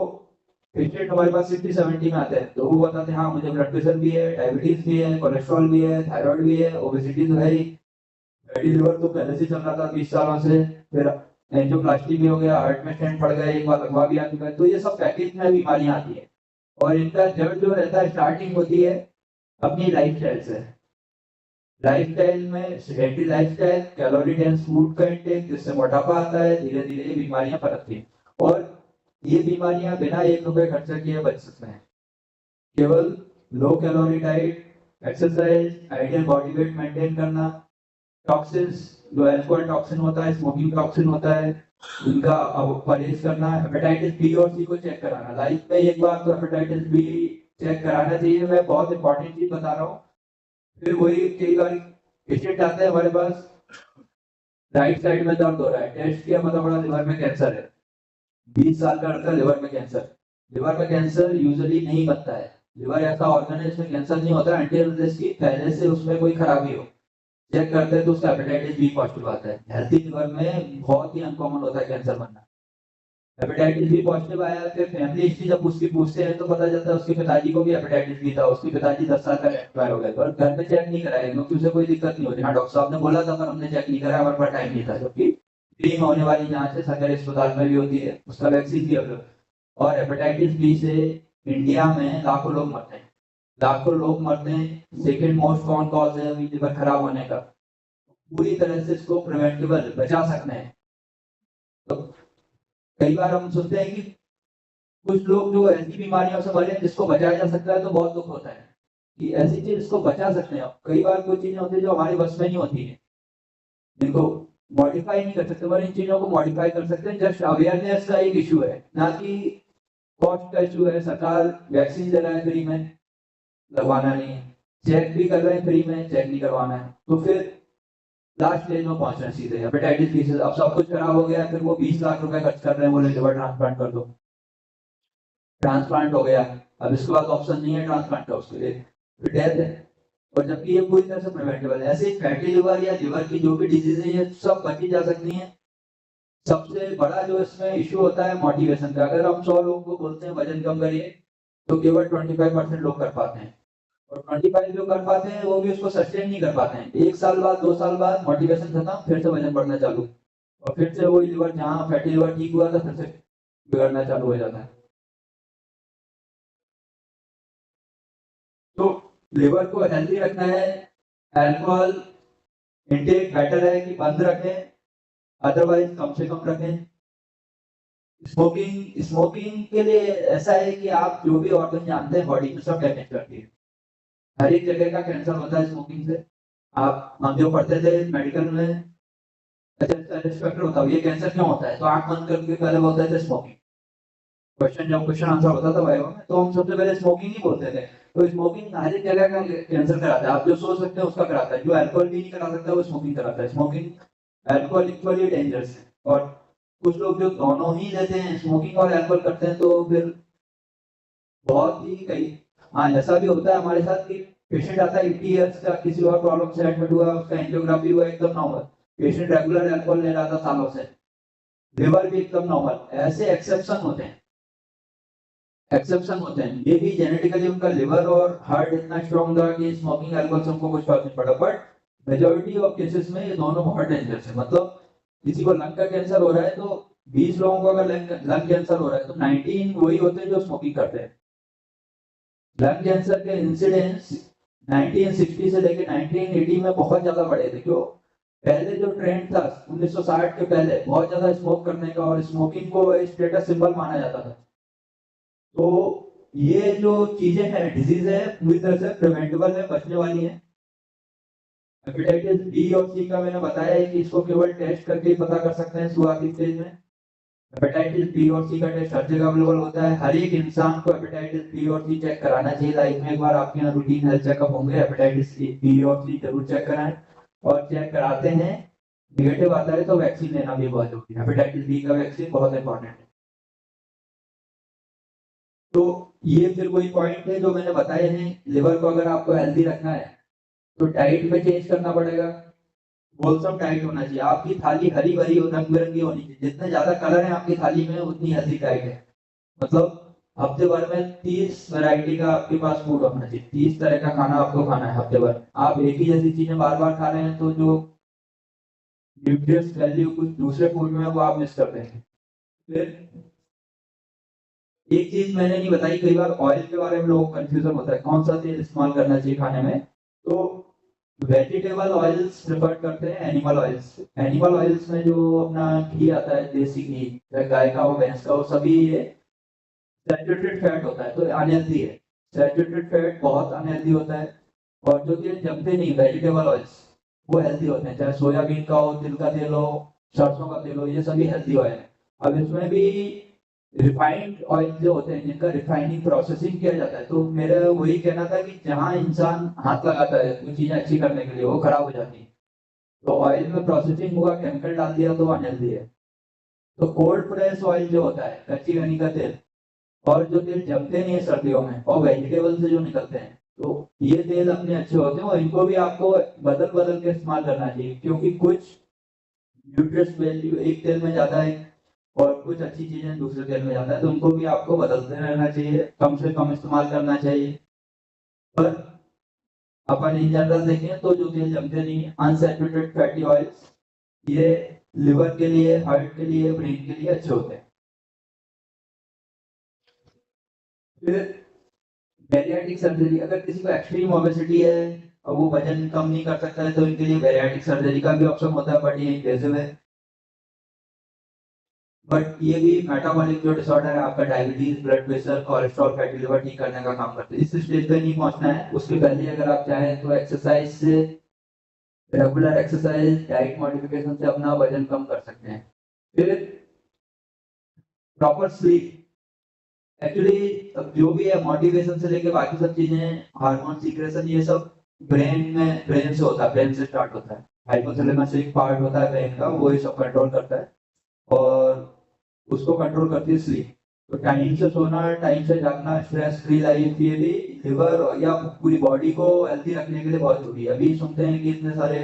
पेशेंट हमारे पास 60-70 में आते हैं, तो वो बताते हैं हाँ मुझे ब्लड प्रेशर भी है, डायबिटीज भी है, कोलेस्ट्रॉल भी है, थायराइड भी है, ओबेसिटी तो है ही, फैटी लिवर तो पहले से चल रहा था 20 सालों से, फिर एंजियोप्लास्टी भी हो गया, हार्ट में स्टेंट पड़ गया, एक बार लगवा भी आ चुका है। तो ये सब पैकेज में बीमारियां आती है। और इनका जड़ जो रहता है, स्टार्टिंग होती है अपनी लाइफस्टाइल से। लाइफस्टाइल में sedentary lifestyle, calorie dense food का इंटेक, जिससे मोटापा आता है, धीरे धीरे ये बीमारियां पनपती हैं। और ये बीमारियां बिना 1 रुपए खर्चा किए बच सकते हैं। केवल low calorie diet, exercise, ideal body weight maintain करना, टॉक्सिन्स, जो अल्कोहल टॉक्सिन होता है, स्मोकिंग टॉक्सिन होता है, उनका परहेज करना, हेपेटाइटिस बी और सी को चेक कराना। लाइफ में एक बार तो हेपेटाइटिस बी चेक कराना चाहिए। मैं बहुत इंपॉर्टेंट चीज बता रहा हूँ। फिर वही, कई बार पेशेंट आते हैं हमारे पास, राइट साइड में दर्द हो रहा है, टेस्ट किया, पता पड़ा लिवर में कैंसर है। 20 साल का लड़का, लिवर में कैंसर। लिवर में कैंसर यूजुअली नहीं बनता है। लिवर ऐसा ऑर्गन है जिसमें कैंसर नहीं होता अंटिल की पहले से उसमें कोई खराबी हो। चेक करते हैं तो उसका हेपेटाइटिस बी पॉजिटिव आता है। हेल्थी लिवर में बहुत ही अनकॉमन होता है कैंसर बनना। हेपेटाइटिस बी पॉजिटिव आया, फिर फैमिली हिस्ट्री जब उसकी पूछते हैं तो पता चलता है उसके पिताजी को भी हेपेटाइटिस बी था। उसके पिताजी 10 साल का एक्सपायर हो गए, पर घर में चेक नहीं कराया क्योंकि उसे कोई दिक्कत नहीं होती। हाँ, डॉक्टर साहब ने बोला था पर हमने चेक नहीं कराया, हमारे पास टाइम नहीं था। जबकि फ्री में होने वाली जांच है, सरकारी अस्पताल में भी होती है, उसका वैक्सीन भी अवेलेबल। और हेपेटाइटिस बी से इंडिया में लाखों लोग मरते हैं, लाखों लोग मरते हैं। सेकेंड मोस्ट कॉमन कॉज है अभी लिवर खराब होने का। पूरी तरह से इसको प्रिवेंटेबल, बचा सकते हैं। तो कई बार हम सुनते हैं कि कुछ लोग जो ऐसी बीमारियों से मरे हैं जिसको बचाया जा सकता है, तो बहुत दुख होता है कि ऐसी चीज इसको बचा सकते हैं। कई बार कुछ चीजें होती है जो हमारे बस में नहीं होती है, जिनको मॉडिफाई नहीं कर सकते, पर इन चीजों को मॉडिफाई कर सकते हैं। जस्ट अवेयरनेस का एक इशू है, ना कि कॉस्ट का इशू है। सरकार वैक्सीन दे रहा है फ्री में, लगवाना नहीं है। चेक भी कर रहे हैं फ्री में, चेक नहीं करवाना है। तो फिर लास्ट स्टेज में पहुंच रहे हैं सीधे हेपेटाइटिस बी से। अब सब कुछ खराब हो गया, फिर वो 20 लाख रुपए खर्च कर रहे हैं, बोले लिवर ट्रांसप्लांट कर दो। ट्रांसप्लांट हो गया, अब इसके बाद ऑप्शन नहीं है ट्रांसप्लांट का, उसके लिए फिर डेथ है। और जबकि ये पूरी तरह से प्रिवेंटेबल है। ऐसे फैटी लिवर या लिवर की जो भी डिजीज है, ये सब बची जा सकती हैं। सबसे बड़ा जो इसमें इशू होता है मोटिवेशन का। अगर हम 100 लोगों को बोलते हैं वजन कम करिए, तो केवल 25% लोग कर पाते हैं। और 25 जो कर पाते हैं वो भी उसको सस्टेन नहीं कर पाते हैं। 1 साल बाद, 2 साल बाद मोटिवेशन खत्म, फिर से वजन बढ़ना चालू, और फिर से वही लिवर, जहाँ फैटी लिवर ठीक हुआ था, फिर से बिगड़ना चालू हो जाता है। तो लिवर को हेल्दी रखना है, अल्कोहल इंटेक बेटर है कि बंद रखें, अदरवाइज कम से कम रखें। स्मोकिंग, स्मोकिंग के लिए ऐसा है कि आप जो भी ऑर्गन जानते हैं बॉडी में, सब डैमेज करती है। हर एक जगह का कैंसर होता है स्मोकिंग से। आप, हम जो पढ़ते थे मेडिकल में, अच्छा इंस्पेक्टर होता है, ये कैंसर क्यों होता है, तो आंख बंद करके पहले बोलते थे स्मोकिंग। जब क्वेश्चन आंसर होता था वाइवा में, तो हम सबसे पहले स्मोकिंग ही बोलते थे। तो स्मोकिंग हर एक जगह का कैंसर कराता है। आप जो सोच सकते हैं उसका कराता है। जो अल्कोहल भी नहीं करा सकता वो स्मोकिंग कराता है। स्मोकिंग, अल्कोहल इक्वली डेंजरस है। और कुछ लोग जो दोनों ही लेते हैं, स्मोकिंग और अल्कोहल करते हैं, तो फिर बहुत ही कई, हाँ, ऐसा भी होता है हमारे साथ कि पेशेंट आता है 80 ईयर्स का, किसी और प्रॉब्लम से एडमिट हुआ, उसका एंजियोग्राफी हुआ, एकदम नॉर्मल। पेशेंट रेगुलर अल्कोहल ले रहा था सालों से, लिवर भी एकदम नॉर्मल। ऐसे एक्सेप्शन होते हैं। एक्सेप्शन होते हैं, ये भी जेनेटिकली उनका लिवर और हार्ट इतना स्ट्रॉन्ग था कि स्मोकिंग अल्कोहल से उनको कुछ फर्क नहीं पड़ा, बट मेजोरिटी ऑफ केसेस में ये दोनों बहुत डेंजरस है। मतलब किसी को लंग का कैंसर हो रहा है तो 20 लोगों को अगर लंग कैंसर हो रहा है तो 19 वही होते हैं जो स्मोकिंग करते हैं। लंग कैंसर के इंसिडेंस 1960 से लेकर 1980 में बहुत ज्यादा बढ़े थे। क्यों? पहले जो ट्रेंड था 1960 के पहले बहुत ज्यादा स्मोक करने का और स्मोकिंग को स्टेटस सिंबल माना जाता था। तो ये जो चीजें हैं, डिजीज है, पूरी तरह से प्रिवेंटेबल है, बचने वाली है। हेपेटाइटिस बी और सी का मैंने बताया है कि इसको केवल टेस्ट करके ही पता कर सकते हैं शुरुआती स्टेज में। हेपेटाइटिस बी और सी का टेस्ट हर जगह अवेलेबल होता है। हर एक इंसान को हेपेटाइटिस बी और सी चेक कराना चाहिए लाइफ में एक बार। आपके यहाँ रूटीन हेल्थ चेकअप होंगे, हेपेटाइटिस बी और सी जरूर चेक कराएं। और चेक कराते हैं, निगेटिव आता है तो वैक्सीन लेना भी बहुत जरूरी है। हेपेटाइटिस बी का वैक्सीन बहुत इंपॉर्टेंट है। तो ये फिर वही पॉइंट है जो मैंने बताए हैं। लिवर को अगर आपको हेल्दी रखना है तो डाइट में चेंज करना पड़ेगा। होलसम डाइट होना चाहिए। आपकी थाली हरी भरी और रंग बिरंगी होनी चाहिए। जितने ज्यादा कलर है आपकी थाली में उतनी हेल्दी डाइट है। मतलब हफ्ते भर में 30 वैरायटी का आपके पास फूड होना चाहिए। 30 तरह का खाना आपको खाना है हफ्ते भर। आप एक ही जैसी चीजें बार बार खा रहे हैं तो जो न्यूट्रिएंट्स वैल्यू कुछ दूसरे फूड में है वो आप मिस कर देंगे। फिर एक चीज मैंने नहीं बताई, कई बार ऑयल के बारे में लोगों को कंफ्यूजन होता है कौन सा तेल इस्तेमाल करना चाहिए खाने में। तो वेजिटेबल ऑयल्स प्रेफर करते हैं एनिमल ऑयल्स। एनिमल ऑयल्स में जो अपना घी आता है, देसी घी, चाहे गाय का हो भैंस का हो, सभी ये सैचुरेटेड फैट होता है तो अनहेल्दी है। सैचुरेटेड फैट बहुत अनहेल्दी होता है। और जो तेल जमते नहीं, वेजिटेबल ऑयल्स, वो हेल्दी होते हैं। चाहे सोयाबीन का हो, तिल का तेल हो, सरसों का तेल हो, ये सभी हेल्दी ऑयल है। अब इसमें भी रिफाइंड ऑयल जो होते हैं जिनका रिफाइनिंग प्रोसेसिंग किया जाता है, तो मेरा वही कहना था कि जहां इंसान हाथ लगाता है कुछ चीजें अच्छी करने के लिए वो खराब हो जाती है। तो ऑयल में प्रोसेसिंग हुआ, केमिकल डाल दिया तो अनहेल्दी है। तो कोल्ड प्रेस ऑयल जो होता है, कच्ची घनी का तेल, और जो तेल जमते नहीं है सर्दियों में और वेजिटेबल से जो निकलते हैं, तो ये तेल अपने अच्छे होते हैं और इनको भी आपको बदल बदल के इस्तेमाल करना चाहिए। क्योंकि कुछ न्यूट्रिएंट्स वैल्यू एक तेल में ज्यादा है और कुछ अच्छी चीजें दूसरे तेल में ज्यादा है, तो उनको भी आपको बदलते रहना चाहिए, कम से कम इस्तेमाल करना चाहिए। पर अपन इन जनरल देखें तो जो तेल जमते नहीं, अनसैचुरेटेड फैटी ऑयल्स, ये लिवर के लिए, हार्ट के लिए, ब्रेन के लिए अच्छे होते हैं। फिर बैरियाट्रिक सर्जरी, अगर किसी को एक्सट्रीम ओबेसिटी है और वो वजन कम नहीं कर सकता है तो इनके लिए बैरियाट्रिक सर्जरी का भी ऑप्शन होता है, बट ये इन्वेसिव है। बट ये भी मेटाबॉलिक जो डिसऑर्डर है आपका, diabetes, blood pressure, cholesterol, fatty liver ठीक करने का काम करते हैं। इस स्टेज पे नहीं पहुंचना है, उसके पहले अगर आप चाहें तो एक्सरसाइज से, रेगुलर एक्सरसाइज, डाइट मॉडिफिकेशन से अपना वजन कम कर सकते हैं। फिर प्रॉपर स्लीप। एक्चुअली जो भी है, मोटिवेशन से लेके बाकी सब चीजें, हार्मोन सीक्रेशन, ये सब ब्रेन से होता है, ब्रेन से स्टार्ट होता है। हाइपोथैलेमस एक पार्ट होता है ब्रेन का, वो ये सब कंट्रोल करता है और उसको कंट्रोल करती है स्लीप। तो टाइम से सोना, टाइम से जागना, स्ट्रेस फ्री लाइफ, ये भी लिवर या पूरी बॉडी को हेल्दी रखने के लिए बहुत जरूरी है। अभी सुनते हैं कि इतने सारे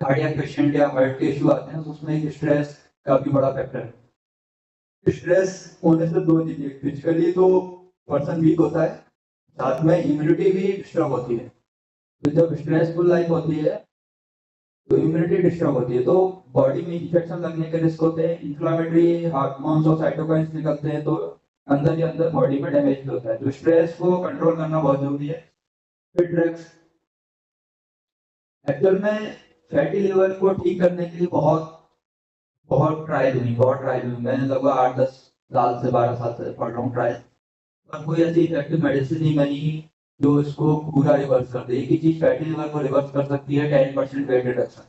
कार्डियक पेशेंट या हार्ट के इश्यू आते हैं, तो उसमें एक स्ट्रेस का भी बड़ा फैक्टर है। स्ट्रेस होने से दो चीजें, फिजिकली तो पर्सन वीक होता है, साथ में इम्यूनिटी भी डिस्टर्ब होती है। तो जब स्ट्रेसफुल लाइफ होती है तो इम्यूनिटी डिस्टर्ब होती है, तो बॉडी में इंफेक्शन लगने के रिस्क होते हैं, इंफ्लेमेटरी हार्मोन्स और साइटोकाइंस निकलते हैं, तो अंदर ही अंदर बॉडी में डैमेज भी होता है। तो स्ट्रेस को कंट्रोल करना बहुत जरूरी है। फिर ड्रग्स, एक्चुअल में फैटी लिवर को ठीक करने के लिए बहुत बहुत ट्रायल हुई। मैंने लगभग 8-10 साल से, 12 साल से पढ़ रहा हूँ ट्रायल, पर कोई ऐसी इफेक्टिव मेडिसिन नहीं बनी जो इसको पूरा रिवर्स कर दे। एक ही चीज फैटी लिवर को रिवर्स कर सकती है, 10% weight reduction.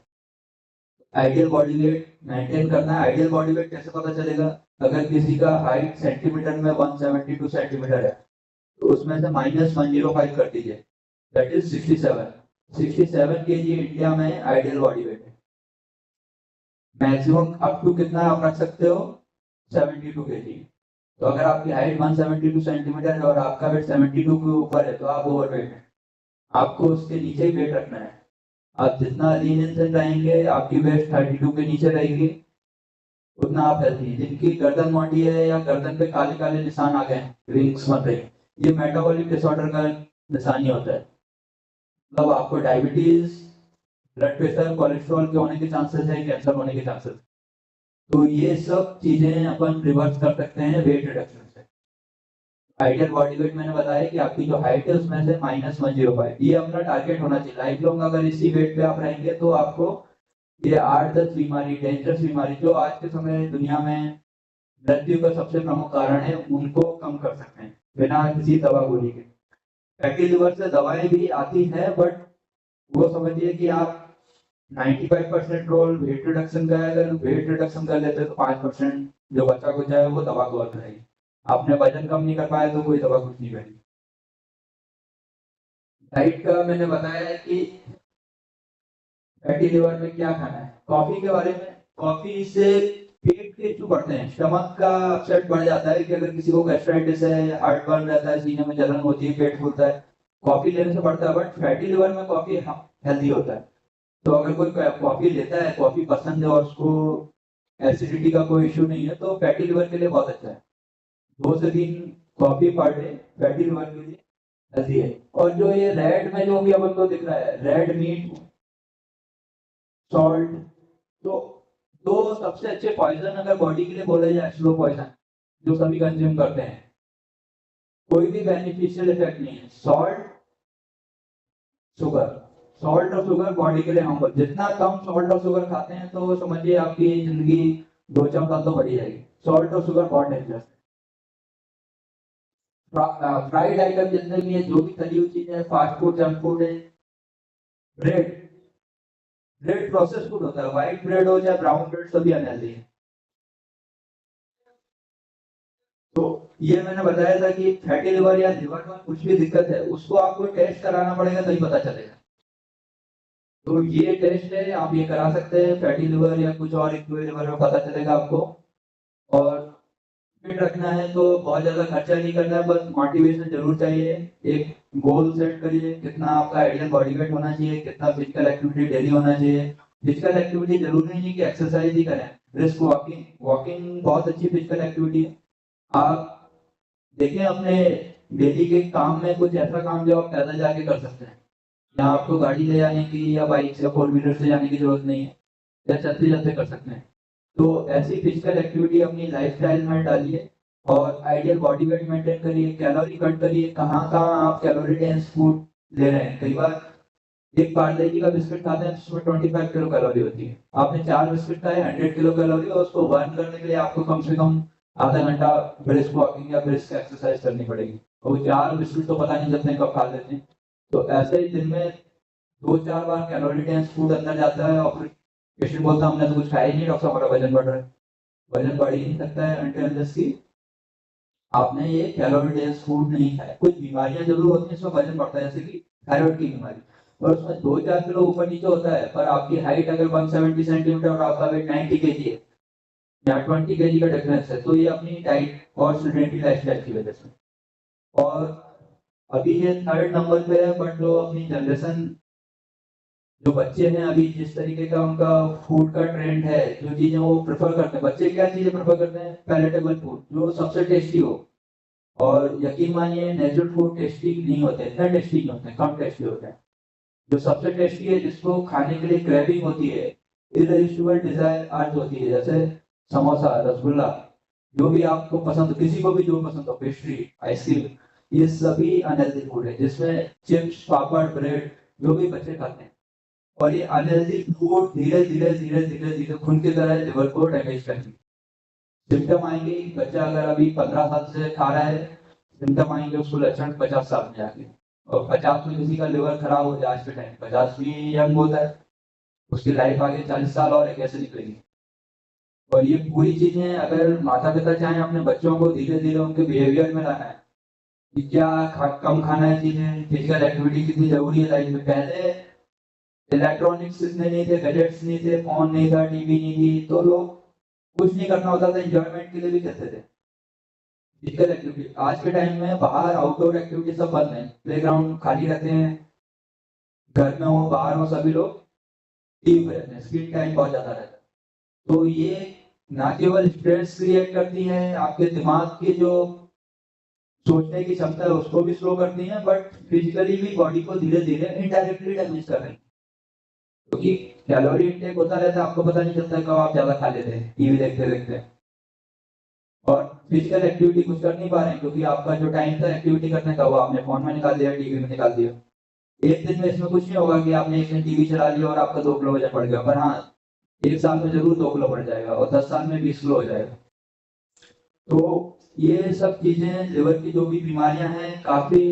Ideal body weight maintain करना है। आइडियल बॉडी वेट कैसे पता चलेगा? अगर किसी का हाइट सेंटीमीटर में 172 सेंटीमीटर है तो उसमें से -105 कर दीजिए, दैट इज 67 केजी इंडिया में आइडियल बॉडी वेट है। मैक्सिमम अप टू कितना आप रख सकते हो? 72 केजी। तो अगर आपकी हाइट 172 सेंटीमीटर है और आपका वेट 72 के ऊपर है तो आप ओवरवेट है। आपको उसके नीचे ही वेट रखना है। आप जितना लीन एंड रहेंगे आपकी वेट 32 के नीचे रहेगी, उतना आप हेल्थी हैं। जिनकी गर्दन मोटी है या गर्दन पे काले काले निशान आ गए, रिंग्स बन रही, ये मेटाबॉलिक डिसऑर्डर का निशान ही होता है। मतलब आपको डायबिटीज, ब्लड प्रेशर, कोलेस्ट्रॉल के होने के चांसेस है, कैंसर होने के चांसेस। तो ये सब चीजें अपन रिवर्स कर सकते हैं वेट रिडक्शन से। आइडियल बॉडी वेट मैंने बताया कि आपकी जो हाइट है उसमें से -105, ये अपना टारगेट होना चाहिए। लाइफ लॉन्ग अगर इसी वेट पे आप रहेंगे तो आपको ये 8-10 बीमारी, डेंजरस बीमारी जो आज के समय दुनिया में मृत्यु का सबसे प्रमुख कारण है, उनको कम कर सकते हैं बिना किसी दवा गोली के। फैटी लिवर से दवाएं भी आती है, बट वो समझिए कि आप 95% रोल वेट रिडक्शन का है। अगर वेट रिडक्शन कर लेते तो 5% जो बच्चा कुछ है वो दवा कवर करेगी। आपने वजन कम नहीं कर पाया तो कोई दवा कुछ नहीं करेगी। डाइट का मैंने बताया है कि फैटी लिवर में क्या खाना है। कॉफी के बारे में, कॉफी से पेट के इशू बढ़ते हैं, स्टमक का अपसेट बढ़ जाता है कि अगर किसी को गैस्ट्राइटिस है, हार्ट बर्न रहता है, सीने में जलन होती है, पेट फूलता है, कॉफी लेने से बढ़ता है। बट फैटी लिवर में कॉफी हेल्दी होता है। तो अगर कोई कॉफी लेता है, कॉफी पसंद है और उसको एसिडिटी का कोई इशू नहीं है, तो फैटी लिवर के लिए बहुत अच्छा है। 2 से 3 coffee per day fatty liver के लिए हेल्दी है। और जो ये रेड में जो भी अपन को दिख रहा है, रेड मीट, सॉल्ट, तो दो सबसे अच्छे पॉइजन अगर बॉडी के लिए बोले जाए, स्लो पॉइजन जो सभी कंज्यूम करते हैं, कोई भी बेनिफिशियल इफेक्ट नहीं है। सॉल्ट, शुगर, सॉल्ट और शुगर बॉडी के लिए हार्मफुल। जितना कम सॉल्ट और शुगर खाते हैं तो समझिए आपकी जिंदगी 2-4 साल तो बढ़ी जाएगी। सॉल्ट और शुगर बहुत डेंजरस है। फ्राइड आइटम जितने भी है, जो भी तली हुई चीजें है, फास्ट फूड, जंक फूड है, ब्रेड, ब्रेड प्रोसेस फूड होता है। व्हाइट ब्रेड हो चाहे ब्राउन ब्रेड, सभी अनहेल्दी है। तो ये मैंने बताया था कि फैटी लिवर या लिवर में कुछ भी दिक्कत है उसको आपको टेस्ट कराना पड़ेगा तभी पता चलेगा। तो ये टेस्ट है, आप ये करा सकते हैं, फैटी लिवर या कुछ और एक्टिव लिवर में पता चलेगा आपको। और फिट रखना है तो बहुत ज्यादा खर्चा नहीं करना है, बस मोटिवेशन जरूर चाहिए। एक गोल सेट करिए, कितना आपका आइडियल बॉडी वेट होना चाहिए, कितना फिजिकल एक्टिविटी डेली होना चाहिए। फिजिकल एक्टिविटी जरूरी नहीं कि एक्सरसाइज ही करें, रिस्क वॉकिंग, वॉकिंग बहुत अच्छी फिजिकल एक्टिविटी है। आप देखिए अपने डेली के काम में कुछ ऐसा काम जो आप पैदल जाके कर सकते हैं, यहाँ आपको गाड़ी ले जाने की या बाइक से, 4 व्हीलर से जाने की जरूरत नहीं है, या चलते चलते कर सकते हैं। तो ऐसी फिजिकल एक्टिविटी अपनी लाइफस्टाइल में डालिए और आइडियल बॉडी वेट मेंटेन करिए, कैलोरी कट करिए। कहाँ कहाँ आप कैलोरी डेंस फूड ले रहे हैं। कई बार एक पार्ले जी का बिस्किट खाते हैं जिसमें 25 किलो कैलोरी होती है, आपने 4 बिस्किट खाए, 100 किलो कैलोरी, और उसको बर्न करने के लिए आपको कम से कम आधा घंटा ब्रिस्क वॉकिंग या ब्रिस्क एक्सरसाइज करनी पड़ेगी। और वो 4 बिस्किट तो पता नहीं चलते कब खा लेते हैं। तो ऐसे ही दिन में 2-4 बार कैलोरी डेंस फूड अंदर जाता है और फिर पेशेंट बोलता है हमने तो कुछ खाया ही नहीं, डॉक्टर साहब हमारा वजन बढ़ रहा है। वजन बढ़ ही नहीं सकता है अनटिल अनलेस की आपने ये कैलोरी डेंस फूड नहीं खाया। कुछ बीमारियां जरूर होती हैं इसमें वजन बढ़ता है, जैसे कि थायराइड की बीमारी, और उसमें 2-4 किलो ऊपर नीचे होता है, पर आपकी हाइट अगर 170 सेंटीमीटर और आपका वेट 90 केजी है या 20 केजी का डिफरेंस है, तो ये अपनी डाइट और सेडेंटरी लाइफस्टाइल की वजह से। और अभी ये 3rd नंबर पे है, बट जो अपनी जनरेशन, जो बच्चे हैं अभी, जिस तरीके का उनका फूड का ट्रेंड है, जो चीजें वो प्रेफर करते हैं, बच्चे क्या चीजें प्रेफर करते हैं, पैलेटेबल फूड जो सबसे टेस्टी हो। और यकीन मानिए नेचुरल फूड टेस्टी नहीं होते, इतना टेस्टी नहीं होते, कम टेस्टी होते हैं। जो सबसे टेस्टी है, जिसको खाने के लिए क्रेविंग होती है, इररेसिस्टिबल डिजायर अर्ज होती है, जैसे समोसा, रसगुल्ला, जो भी आपको पसंद, किसी को भी जो पसंद हो, पेस्ट्री, आइसक्रीम, ये सभी अनहेल्दी फूड है, जिसमें चिप्स, पापड़, ब्रेड, जो भी बच्चे खाते हैं। और ये अनहेल्दी फूड धीरे धीरे धीरे धीरे धीरे खून की तरह लिवर को डैमेज करेंगे। सिम्टम आएंगे, बच्चा अगर अभी 15 साल से खा रहा है, सिम्टम आएंगे उसको लक्षण 50 साल में जाके। और 50 में किसी का लिवर खराब हो जाए आज के टाइम, 50 भी यंग होता है, उसकी लाइफ आगे 40 साल और कैसे निकलेगी। और ये पूरी चीजें अगर माता पिता चाहें अपने बच्चों को धीरे धीरे उनके बिहेवियर में लाना है कि क्या कम खाना है, चीजें, फिजिकल एक्टिविटी कितनी जरूरी है लाइफ में। पहले इलेक्ट्रॉनिक्स इतने नहीं थे, गैजेट्स नहीं थे, फोन नहीं था, टीवी नहीं थी, तो लोग कुछ नहीं करना होता था, एंजॉयमेंट के लिए भी करते थे फिजिकल एक्टिविटी। आज के टाइम में बाहर आउटडोर एक्टिविटी सब बंद है, प्लेग्राउंड खाली रहते हैं, घर में हो बाहर हो सभी लोग टीवी पे रहते हैं, स्क्रीन टाइम बहुत ज्यादा रहता है। तो ये ना केवल स्ट्रेस क्रिएट करती हैं, आपके दिमाग की जो सोचने की क्षमता है उसको भी स्लो करती हैं, बट फिजिकली भी बॉडी को धीरे धीरे इनडायरेक्टली डैमेज कर रही हैं, क्योंकि कैलोरी इंटेक होता रहता है, आपको पता नहीं चलता कब आप ज्यादा खा लेते हैं टीवी देखते देखते, और फिजिकल एक्टिविटी कुछ कर नहीं पा रहे हैं क्योंकि आपका जो टाइम था एक्टिविटी करने का वो आपने फोन में निकाल दिया, टीवी में निकाल दिया। एक दिन में इसमें कुछ नहीं होगा कि आपने एक दिन टीवी चला लिया और आपका 2 किलो वजन बढ़ गया, पर हाँ एक साल में जरूर 2 किलो बढ़ जाएगा और 10 साल में 20 किलो हो जाएगा। तो ये सब चीजें लिवर की जो भी बीमारियां हैं काफी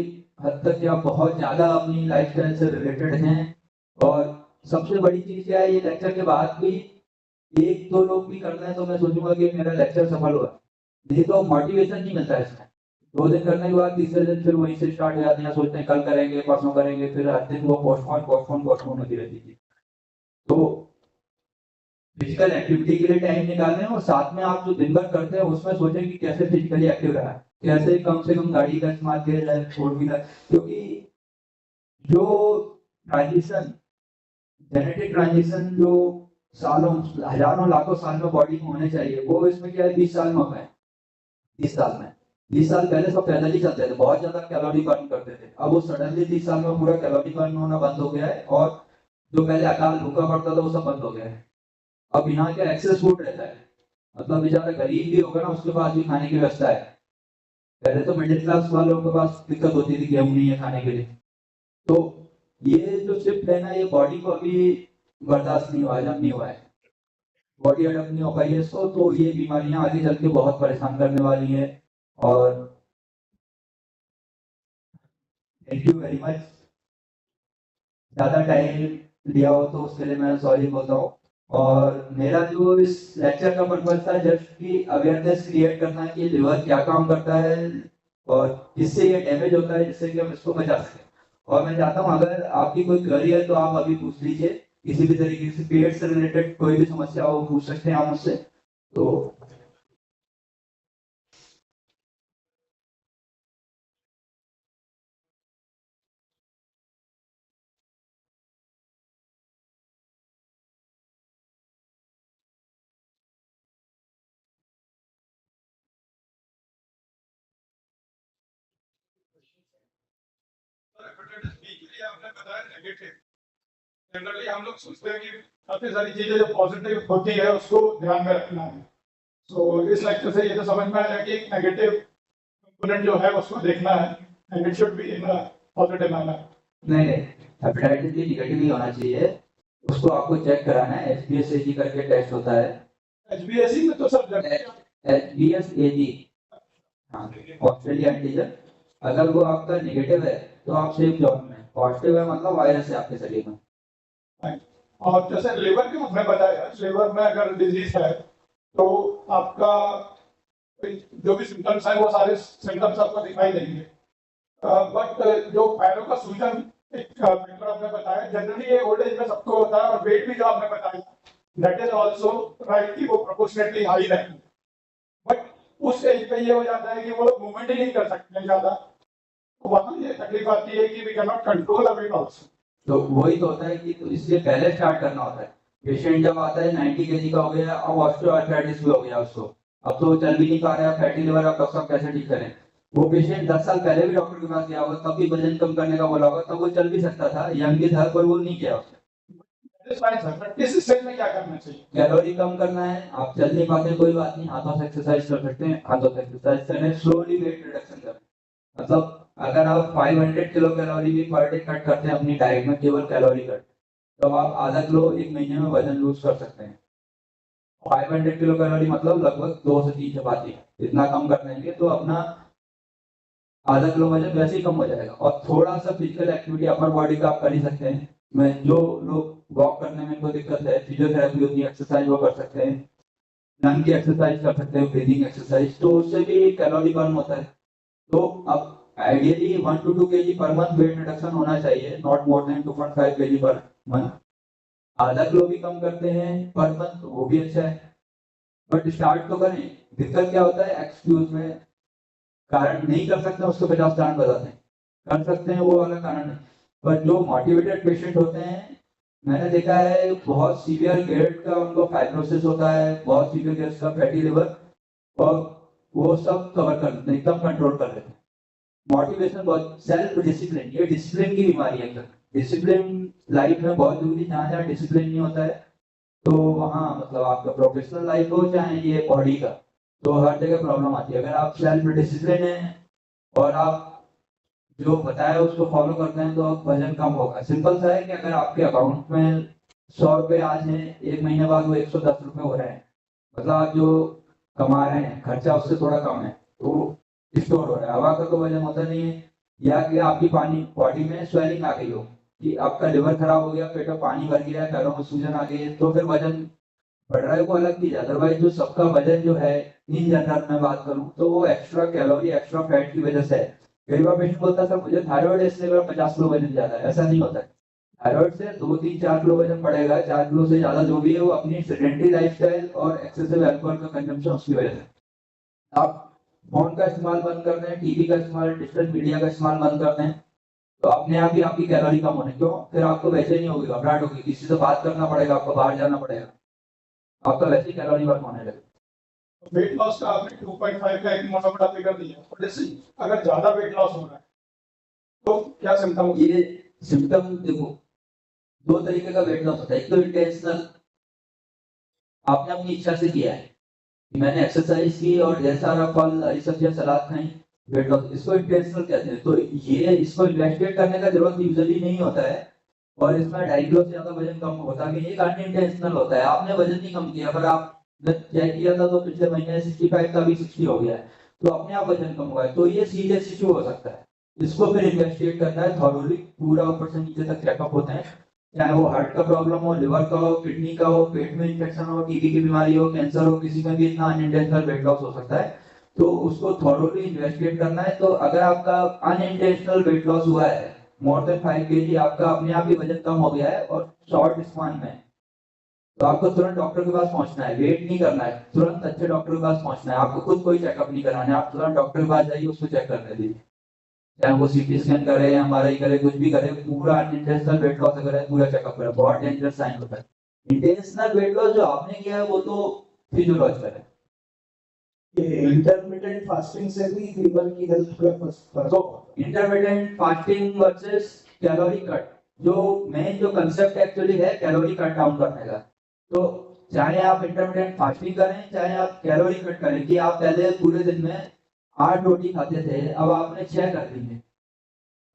हद तक या बहुत ज्यादा अपनी लाइफस्टाइल से रिलेटेड हैं। और सबसे बड़ी चीज क्या है, ये लेक्चर के बाद भी एक दो लोग भी करते हैं तो मैं सोचूंगा कि मेरा लेक्चर सफल हुआ, नहीं तो मोटिवेशन नहीं मिलता है इसमें। 2 दिन करने के बाद तीसरे दिन फिर वहीं से स्टार्ट हो जाते हैं, सोचते हैं कल करेंगे परसों करेंगे, फिर हर दिन वो पोस्टपोन पोस्टपोन पोस्टपोन होती रहती थी। तो फिजिकल एक्टिविटी के लिए टाइम निकालें और साथ में आप जो दिन भर करते हैं उसमें सोचें कि कैसे फिजिकली एक्टिव रहा है, कैसे कम से कम गाड़ी का इस्तेमाल किया जाए, फोर व्हीलर, क्योंकि जो ट्रांजिशन जेनेटिक ट्रांजिशन जो सालों हजारों लाखों साल में बॉडी में होने चाहिए वो इसमें क्या है 20 साल में हो गए। 20 साल में 20 साल पहले सब पैदल ही चलते थे, बहुत ज्यादा कैलोरी बर्न करते थे, अब वो सडनली 30 साल में पूरा कैलोरी बर्न होना बंद हो गया है और जो पहले अकाल भूखा पड़ता था वो सब बंद हो गया है। अब यहाँ क्या एक्सेस फूड रहता है, मतलब बेचारा गरीब भी होगा ना उसके पास भी खाने की व्यवस्था है। पहले तो मिडिल क्लास वालों के पास दिक्कत होती थी कि हम नहीं है खाने के लिए। तो ये जो शिफ्ट है ना ये बॉडी को अभी बर्दाश्त नहीं हुआ, हजम नहीं हुआ है, बॉडी अडप्ट नहीं हो पाई है इसको, तो ये बीमारियां आगे चल के बहुत परेशान करने वाली है। और थैंक यू वेरी मच, ज्यादा टाइम लिया हो तो उसके लिए मैं सॉरी बोलता हूँ। और मेरा जो इस लेक्चर का पर्पज था जस्ट कि अवेयरनेस क्रिएट करना है कि लिवर क्या काम करता है और किससे ये डैमेज होता है, जिससे कि हम इसको बचा सकें। और मैं चाहता हूँ अगर आपकी कोई क्वेरी है तो आप अभी पूछ लीजिए, किसी भी तरीके से पेट से रिलेटेड कोई भी समस्या हो पूछ सकते हैं आप मुझसे। तो हेपेटाइटिस बी के लिए आपने बताया नेगेटिव, जनरली हम लोग सोचते हैं कि काफी सारी चीजें जो पॉजिटिव होती है उसको ध्यान में रखना है। सो इस लेक्चर से ये तो समझ में आया कि एक नेगेटिव कंपोनेंट जो है उसको देखना है and it should be in a positive manner. नहीं, हेपेटाइटिस बी निगेटिव ही होना चाहिए, उसको आपको चेक कराना है, HbSAg करके टेस्ट होता है। HbAg में तो सब HbSAg, हाँ, ऑस्ट्रेलिया एंटीजन, अगर वो आपका नेगेटिव है तो आप सेफ जोन में, पॉजिटिव है मतलब वायरस है आपके शरीर में। और जैसे लिवर के आपने बताया, लिवर में अगर डिजीज है तो आपका जो भी सिम्टम्स है वो सारे सिम्टम्स आपको दिखाई देंगे, बट जो पैरों का सूजन एक फैक्टर आपने बताया, जनरली ये ओल्ड एज में सबको होता है, और वेट भी जो आपने बताया दैट इज आल्सो राइट कि वो प्रोपोर्शनेटली हाई रहता है, बट उस एज पे ये हो जाता है कि वो लोग मूवमेंट ही नहीं कर सकते ज्यादा, तो वहाँ ये तकलीफ आती है कि we can not control the weight also. तो वही तो होता है कि तो इसलिए पहले स्टार्ट करना होता है। पेशेंट जब आता है 90 kg का हो गया, अब ऑस्टियोआर्थराइटिस भी हो गया उसको, अब तो वो चल भी नहीं पा रहा है, फैटी लिवर, अब डॉक्टर साहब कैसे ठीक करें। वो पेशेंट 10 साल पहले भी डॉक्टर के पास गया होगा, तब भी वजन कम करने का बोला होगा, तब वो चल भी सकता था, यंग भी था, पर वो नहीं किया उसने। इस स्टेज में क्या करना चाहिए? कैलोरी कम करना है, आप चल नहीं पाते कोई बात नहीं, हाथों से एक्सरसाइज कर सकते हैं, हाथों से एक्सरसाइज करें, स्लोली वेट रिडक्शन करें। मतलब अगर आप 500 किलो कैलोरी भी पर डे कट करते हैं अपनी डाइट में, केवल कैलोरी कट, तो आप आधा किलो एक महीने में वजन लूज कर सकते हैं। 500 किलो कैलोरी मतलब लगभग 2 से 3 चपाती, इतना कम कर देंगे तो अपना आधा किलो वजन वैसे ही कम हो जाएगा। और थोड़ा सा फिजिकल एक्टिविटी अपर बॉडी का आप कर ही सकते हैं। मैं जो लोग वॉक करने में इनको दिक्कत है, फिजियोथेरेपी होती है, एक्सरसाइज वो कर सकते हैं, लंग की एक्सरसाइज कर सकते हैं, ब्रीदिंग एक्सरसाइज, तो उससे भी कैलोरी बर्न होता है। तो अब ideally 1 to 2 kg per month weight reduction होना चाहिए, not more than 2.5 kg per month. आधा किलो भी कम करते हैं पर मंथ वो भी अच्छा है, बट स्टार्ट तो करें। दिक्कत क्या होता है, एक्सक्यूज में कारण नहीं कर सकते उसके 50 कारण बताते हैं, कर सकते हैं वो वाला कारण नहीं। पर जो मोटिवेटेड पेशेंट होते हैं मैंने देखा है बहुत सीवियर ग्रेड का उनको फाइब्रोसिस होता है, बहुत सीवियर ग्रेड का फैटी लिवर, और वो सब कवर कर लेते हैं, एकदम कंट्रोल कर लेते हैं। मोटिवेशन बहुत, सेल्फ डिसिप्लिन, ये डिसिप्लिन की बीमारी है। डिसिप्लिन लाइफ में बहुत जरूरी, जहाँ जहाँ डिसिप्लिन नहीं होता है तो वहाँ मतलब आपका प्रोफेशनल लाइफ हो चाहे ये बॉडी का, तो हर जगह प्रॉब्लम आती है। अगर आप सेल्फ डिसिप्लिन है और आप जो बताया उसको फॉलो करते हैं तो वजन कम होगा। सिंपल सा है कि अगर आपके अकाउंट में 100 रुपए आज है, 1 महीने बाद वो 110 रुपए हो रहे हैं, मतलब आप जो कमा रहे हैं खर्चा उससे थोड़ा कम है, तो स्टोर हो रहा है। हवा का तो वजन होता नहीं है। या कि आपकी पानी बॉडी में स्वेलिंग आ गई हो, कि आपका लिवर खराब हो गया, पेट में पानी भर गया, पैरों में सूजन आ गई है, तो फिर वजन बढ़ रहा है, वो अलग चीज है। अदरवाइज जो सबका वजन जो है, इन जनरल में बात करूं तो वो एक्स्ट्रा कैलोरी एक्स्ट्रा फैट की वजह से है। कई बार पेशेंट बोलता है सर मुझे थायराइड है इसलिए मेरा 50 किलो वजन ज्यादा है, ऐसा नहीं होता है। थायराइड से 2, 3, 4 किलो वजन बढ़ेगा, 4 किलो से ज्यादा जो भी है वो अपनी सेडेंटरी लाइफस्टाइल और एक्सेसिव अल्कोहल का कंजम्पशन उसकी वजह से। आप फोन का इस्तेमाल बंद कर दें, टीवी का इस्तेमाल, डिजिटल मीडिया का इस्तेमाल बंद कर दें, तो अपने आप ही आपकी कैलोरी कम होने, क्यों, फिर आपको वैसे नहीं होगी, घबराहट होगी, किसी से बात करना पड़ेगा, आपको बाहर जाना पड़ेगा, आपका वैसे ही कैलोरी बर्न होने लगे। वेट लॉस का आपने 2.5 का एक मोटा मोटा फिगर दिया, और जैसे अगर ज्यादा वेट लॉस हो रहा है तो क्या सिम्टम? ये सिम्टम देखो, 2 तरीके का वेट लॉस होता है। एक तो इंटेंशनल, आपने अपनी इच्छा से किया है, मैंने एक्सरसाइज की और ढेर सारा फल हरी सब्जियां सलाद खाई, वेट लॉस, इसको इंटेंशनल कहते हैं। तो ये इसको इन्वेस्टिगेट करने का जरूरत यूजुअली नहीं होता है, और इसमें 2.5 किलो से ज्यादा वजन कम होता है, ये अनइंटेंशनल होता है। आपने वजन नहीं कम किया, पर आप चेक किया था तो पिछले महीने 65 का भी 60 हो गया है, तो अपने आप वजन कम हुआ है, तो ये सीरियस इशू हो सकता है। इसको फिर इन्वेस्टिगेट करना है थॉरोली, पूरा ऊपर से नीचे तक चेकअप होते हैं, चाहे वो हार्ट का प्रॉब्लम हो, लिवर का हो, किडनी का हो, पेट में इंफेक्शन हो, टीबी की बीमारी हो, कैंसर हो, किसी में भी इतना अनइंटेंशनल वेट लॉस हो सकता है, तो उसको थॉरोली इन्वेस्टिगेट करना है। तो अगर आपका अनइंटेंशनल वेट लॉस हुआ है, मोर देन 5 kg, आपका अपने आप ही वजन कम हो गया है और शॉर्ट स्पान में, तो आपको तुरंत डॉक्टर के पास पहुंचना है, वेट नहीं करना है, तुरंत अच्छे डॉक्टर के पास पहुंचना है। आपको खुद कोई चेकअप नहीं कराना है, आप तुरंत डॉक्टर के पास जाइए, उसको चेक करने दीजिए, चाहे वो सीटी स्कैन करे, एमआरआई करे, कुछ भी करे, पूरा अनइंटेंशनल वेट लॉस अगर है पूरा चेकअप करे, बहुत डेंजरस साइन होता है। इंटेंशनल वेट लॉस जो आपने किया है वो तो फिजियोलॉजिकल है। इंटरमिटेंट फास्टिंग से भी लीवर की हेल्थ पर फर्क तो intermittent fasting versus calorie cut, जो मेन जो कंसेप्ट एक्चुअली है कैलोरी कट डाउन करने का। तो चाहे आप इंटरमिटेंट फास्टिंग करें, चाहे आप कैलोरी कट करें, कि आप पहले पूरे दिन में 8 रोटी खाते थे, अब आपने 6 कर दी है,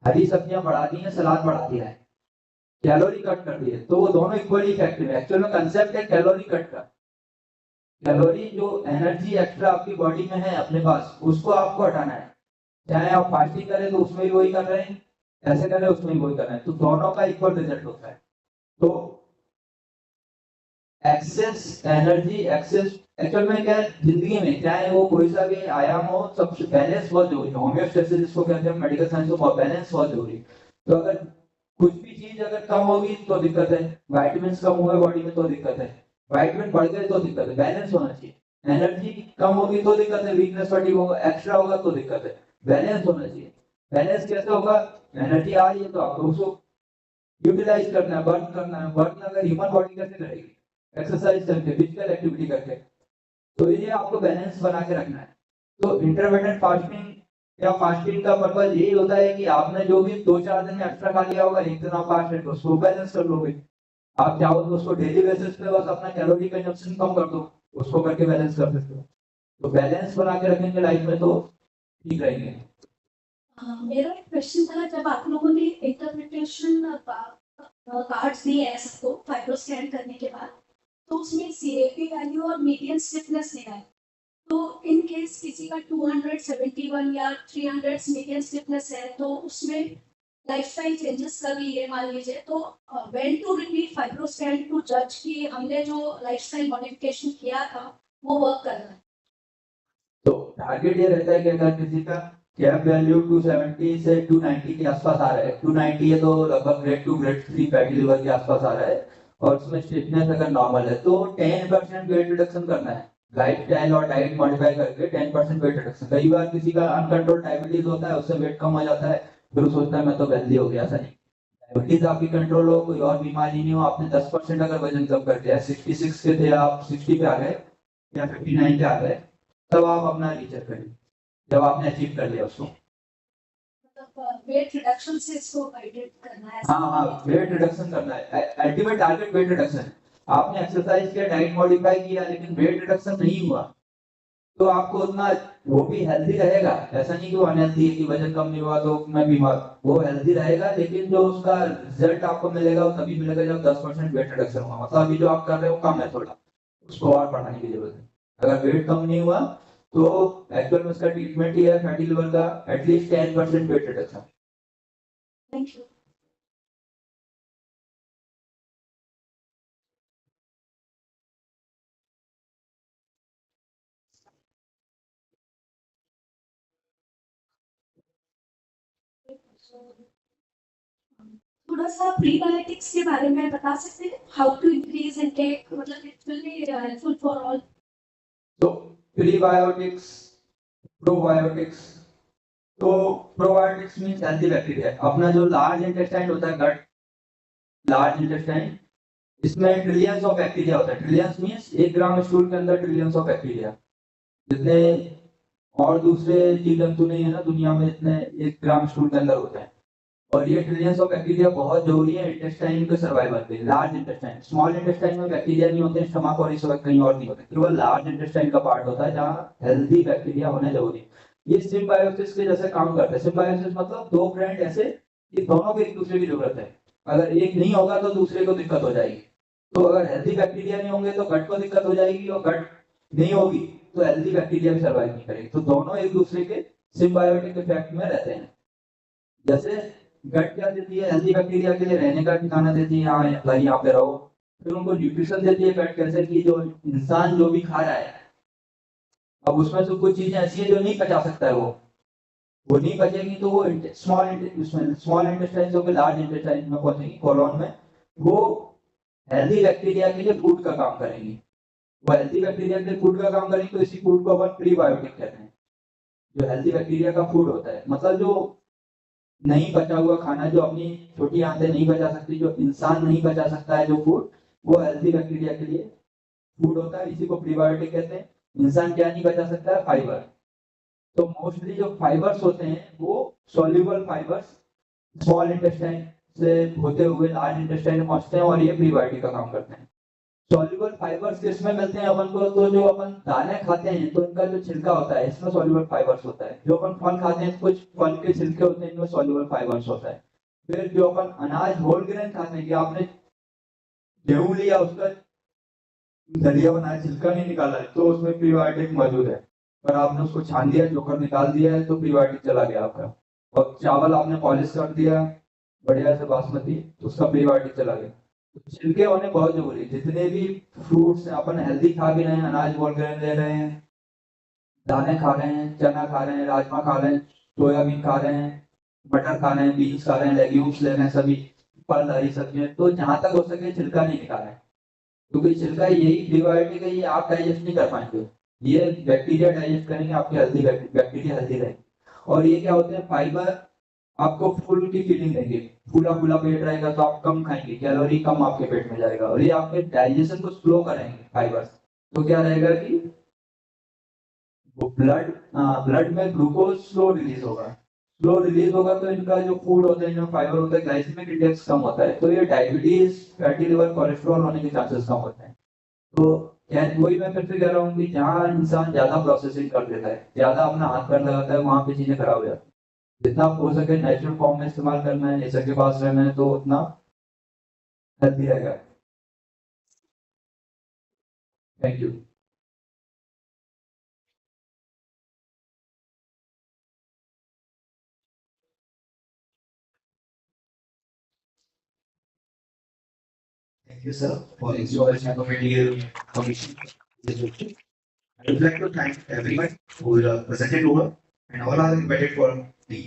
हरी सब्जियां बढ़ा दी है, सलाद बढ़ा दिया है, कैलोरी कट कर दी है, तो वो दोनों इक्वली इफेक्टिव है। एक्चुअल में कंसेप्ट है कैलोरी कट का। कैलोरी जो एनर्जी एक्स्ट्रा आपकी बॉडी में है अपने पास, उसको आपको हटाना है, चाहे आप फास्टिंग करें तो उसमें भी वही कर रहे हैं, ऐसे करें उसमें भी वही कर रहे हैं, तो दोनों का इक्वल रिजल्ट होता है। तो एक्सेस एनर्जी, एक्सेस एक्चुअल में क्या है जिंदगी में, चाहे वो कोई सा भी आयाम हो, सबसे बैलेंस बहुत जरूरी है। होम्योस्टेसिस जिसको कहते हैं मेडिकल साइंस में, बैलेंस बहुत जरूरी है। तो अगर कुछ भी चीज अगर कम होगी तो दिक्कत है, वाइटामिन कम हुए बॉडी में तो दिक्कत है, वाइटामिन बढ़ गए तो दिक्कत है, बैलेंस होना चाहिए। एनर्जी कम होगी तो दिक्कत है, वीकनेस फटीग होगा, एक्स्ट्रा होगा तो दिक्कत है, बैलेंस होना चाहिए। बैलेंस कैसे होगा, एनर्जी आ रही है तो आपको उसको यूटिलाइज करना है, बर्न करना है। बर्न अगर ह्यूमन बॉडी कैसे करेगी, एक्सरसाइज करके, फिजिकल एक्टिविटी करके, तो ये आपको बैलेंस बना के रखना है। तो इंटरमिटेंट फास्टिंग या फास्टिंग का पर्पज यही होता है कि आपने जो भी 2-4 दिन में एक्स्ट्रा खा लिया होगा, एक दिन आप फास्ट है तो उसको बैलेंस कर लोगे। आप चाहो तो उसको डेली बेसिस पे बस अपना कैलोरी कंजम्पशन कम कर दो, उसको करके बैलेंस कर सकते हो। तो बैलेंस बना के रखेंगे लाइफ में तो ठीक रहेंगे। मेरा एक क्वेश्चन था, जब आप लोगों ने इंटरप्रिटेशन कार्ड्स दिए हैं सबको फाइब्रो स्कैन करने के बाद, तो उसमें सीएपी वैल्यू और मीडियन स्टिफनेस दिया है, तो इन केस किसी का 271 या 300 मीडियन स्टिफनेस है, तो उसमें लाइफस्टाइल चेंजेस कर लिए मान लीजिए, तो when to repeat fibroscan to जज कि हमने जो लाइफस्टाइल मॉडिफिकेशन किया था वो वर्क कर रहा है। तो टारगेट ये रहता है कि अगर किसी का कैप वैल्यू 270 से 290 के आसपास आ रहा है, 290 है तो लगभग ग्रेड 2 ग्रेड 3 फैटी लिवर के आसपास आ रहा है, और उसमें स्टिफनेस अगर नॉर्मल है तो 10% वेट रिडक्शन करना है, लाइफ स्टाइल और डाइट मॉडिफाई करके 10% वेट रिडक्शन। कई बार किसी का अनकंट्रोल डायबिटीज होता है, उससे वेट कम हो जाता है, फिर वो सोचता है मैं तो हेल्दी हो गया, ऐसा नहीं। डायबिटीज आपकी कंट्रोल हो, कोई और बीमारी नहीं हो, आपने 10% अगर वजन कम कर दिया, 66 के थे आप 60 पे आ गए या 59 पे आ गए, तब आप अपना रीचेक करिए, जब आपने अचीव कर लिया उसको। मतलब वेट रिडक्शन से इसको गाइडेड करना है। हाँ हाँ, वेट रिडक्शन करना है, अल्टीमेट टारगेट वेट रिडक्शन है। आपने एक्सरसाइज किया, डाइट मॉडिफाई किया, लेकिन वेट रिडक्शन नहीं हुआ, तो आपको उतना, वो भी हेल्दी रहेगा, ऐसा नहीं कि वो अनहेल्दी है कि वजन कम नहीं हुआ तो मैं बीमार, वो हेल्दी रहेगा, लेकिन जो उसका रिजल्ट आपको मिलेगा वो तभी मिलेगा जब 10% वेट रिडक्शन हुआ। मतलब अभी जो आप कर रहे हो कम है थोड़ा, उसको और बढ़ाने की जरूरत है। अगर वेट कम नहीं हुआ तो एक्चुअल में उसका ट्रीटमेंट ही है फैटी लिवर का, at least 10% weight reduction. Thank you. थोड़ा सा प्रीबायोटिक्स के बारे में बता सकते हैं, हाउ टू इंक्रीज इनटेक, मतलब it will be helpful for all. तो प्रीबायोटिक्स, प्रोबायोटिक्स, तो प्रोबायोटिक्स मींस हेल्दी बैक्टीरिया। अपना जो लार्ज इंटेस्टाइन होता है, गट, लार्ज इंटेस्टाइन, इसमें ट्रिलियंस ऑफ बैक्टीरिया होता है। ट्रिलियंस मींस 1 ग्राम स्टूल के अंदर ट्रिलियंस ऑफ बैक्टीरिया, जितने और दूसरे जीव जंतु नहीं है ना दुनिया में, इतने 1 ग्राम स्टूल के अंदर होते हैं। और ये ट्रिलियंस ऑफ बैक्टीरिया बहुत जरूरी है इंटेस्टाइन के सर्वाइवल के। लार्ज इंटेस्टाइन, स्मॉल इंटेस्टाइन में बैक्टीरिया नहीं होते, स्टमक और इस वक्त कहीं और नहीं होते, केवल लार्ज इंटेस्टाइन का पार्ट होता है जहाँ हेल्दी बैक्टीरिया होने जरूरी है। ये सिम्बायोसिस के जैसे काम करते हैं। सिम्बायोसिस मतलब दो फ्रेंड ऐसे कि दोनों को एक दूसरे की जरूरत है, अगर एक नहीं होगा तो दूसरे को दिक्कत हो जाएगी। तो अगर हेल्दी बैक्टीरिया नहीं होंगे तो गट को दिक्कत हो जाएगी, और गट नहीं होगी तो हेल्दी बैक्टीरिया भी सर्वाइव नहीं करेगी। तो दोनों एक दूसरे के सिम्बायोटिक इफेक्ट में रहते हैं। जैसे गट क्या देती है हेल्दी बैक्टीरिया के लिए, रहने का ठिकाना देती है, यहाँ भाई यहाँ पे रहो। फिर उनको न्यूट्रिशन देती है गट, कैसे कि जो इंसान जो भी खा रहा है, अब उसमें से कुछ चीजें ऐसी है जो नहीं पचा सकता है, वो नहीं पचेगी तो वो स्मॉल इंटेस्टाइन से होकर लार्ज इंटेस्टाइन में पहुंचेगी, कोलोन में। वो हेल्दी बैक्टीरिया के लिए फूड का काम करेंगी। वो हेल्दी बैक्टीरिया के लिए फूड का काम करेंगी, तो इसी फूड को अपन प्रीबायोटिक कहते हैं। जो हेल्दी बैक्टीरिया का फूड होता है, मतलब जो नहीं बचा हुआ खाना, जो अपनी छोटी आंतें नहीं बचा सकती, जो इंसान नहीं बचा सकता है जो फूड, वो हेल्दी बैक्टीरिया के लिए फूड होता है, इसी को प्रीबायोटिक कहते हैं। इंसान क्या नहीं बचा सकता है? फाइबर। तो मोस्टली जो फाइबर्स होते हैं वो सॉल्युबल फाइबर्स स्मॉल इंटेस्टाइन से होते हुए लार्ज इंटेस्टाइन में पहुंचते हैं, और ये प्रीबायोटिक का काम करते हैं। सॉल्युबल फाइबर्स किसमें मिलते हैं अपन को? तो जो अपन दाने खाते हैं तो इनका जो छिलका होता है इसमें सॉल्युबल फाइबर्स होता है। जो अपन फल खाते हैं, कुछ फल के छिलके होते हैं, इनमें सॉल्युबल फाइबर्स होता है। फिर जो अपन अनाज होल ग्रेन खाते हैं, कि आपने गेहूं लिया, उसका दलिया बनाया, छिलका नहीं निकाला है, तो उसमें प्रीबायोटिक मौजूद है। पर आपने उसको छान दिया, चोकर निकाल दिया है, तो प्रीबायोटिक चला गया आपका। और चावल आपने पॉलिश कर दिया बढ़िया से बासमती, तो उसका प्रीबायोटिक चला गया। तो छिलके होने बहुत जरूरी है। जितने भी फ्रूट्स अपन हेल्दी खा भी रहे हैं, अनाज बोल रहे हैं, ले रहे हैं, दाने खा रहे हैं, चना खा रहे हैं, राजमा खा रहे हैं, सोयाबीन खा रहे हैं, मटर खा रहे हैं, बीन्स खा रहे हैं, लेग्यूम्स ले रहे हैं, सभी फल हरी सब्जियां, तो जहां तक हो सके छिलका नहीं निकालें, क्योंकि छिलका यही प्रीबायोटिक है, ये आप डाइजेस्ट नहीं कर पाएंगे। ये बैक्टीरिया डाइजेस्ट करेंगे, आपकी हेल्दी बैक्टीरिया हेल्दी रहेंगे। और ये क्या होते हैं? फाइबर आपको फुल की फीलिंग देंगे, फूला फूला पेट रहेगा तो आप कम खाएंगे, कैलोरी कम आपके पेट में जाएगा, और ये आपके डाइजेशन को स्लो करेंगे फाइबर। तो क्या रहेगा कि वो ब्लड में ग्लूकोज स्लो रिलीज होगा। स्लो रिलीज होगा तो इनका जो फूड होता है, इनमें फाइबर होता है, ग्लाइसेमिक इंडेक्स कम होता है, तो ये डायबिटीज, फैटी लिवर, कोलेस्ट्रॉल होने के चांसेस कम होते हैं। तो वही मैं फिर से कह रहा हूँ कि जहाँ इंसान ज्यादा प्रोसेसिंग कर देता है, ज्यादा अपना हाथ पैर लगाता है, वहां पे चीजें खराब हो जाती है। जितना हो सके नेचुरल फॉर्म में इस्तेमाल करना है, नेचर के पास रहना है, तो उतना हेल्दी रहेगा। Thank you. Thank you, sir, for exhausting of material commission. I would like to thank everyone who presented over, and all are invited for tea.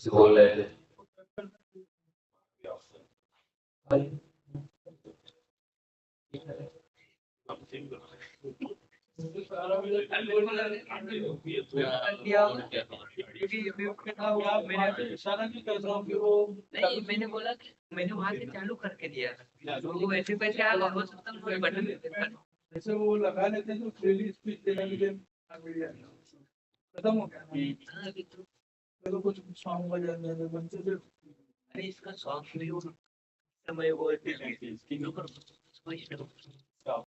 बोल रहे थे नहीं मैंने बोला कि मैंने वहां से चालू करके दिया तो वो वैसे पैसे आ गए हो सकता है कोई बटन जैसे वो लगा लेते हैं तो फ्रीली स्पीच देना के लिए खत्म हो गया तो कुछ सॉन्ग बजाने में बनते थे अरे इसका सॉन्ग नहीं हो समय वो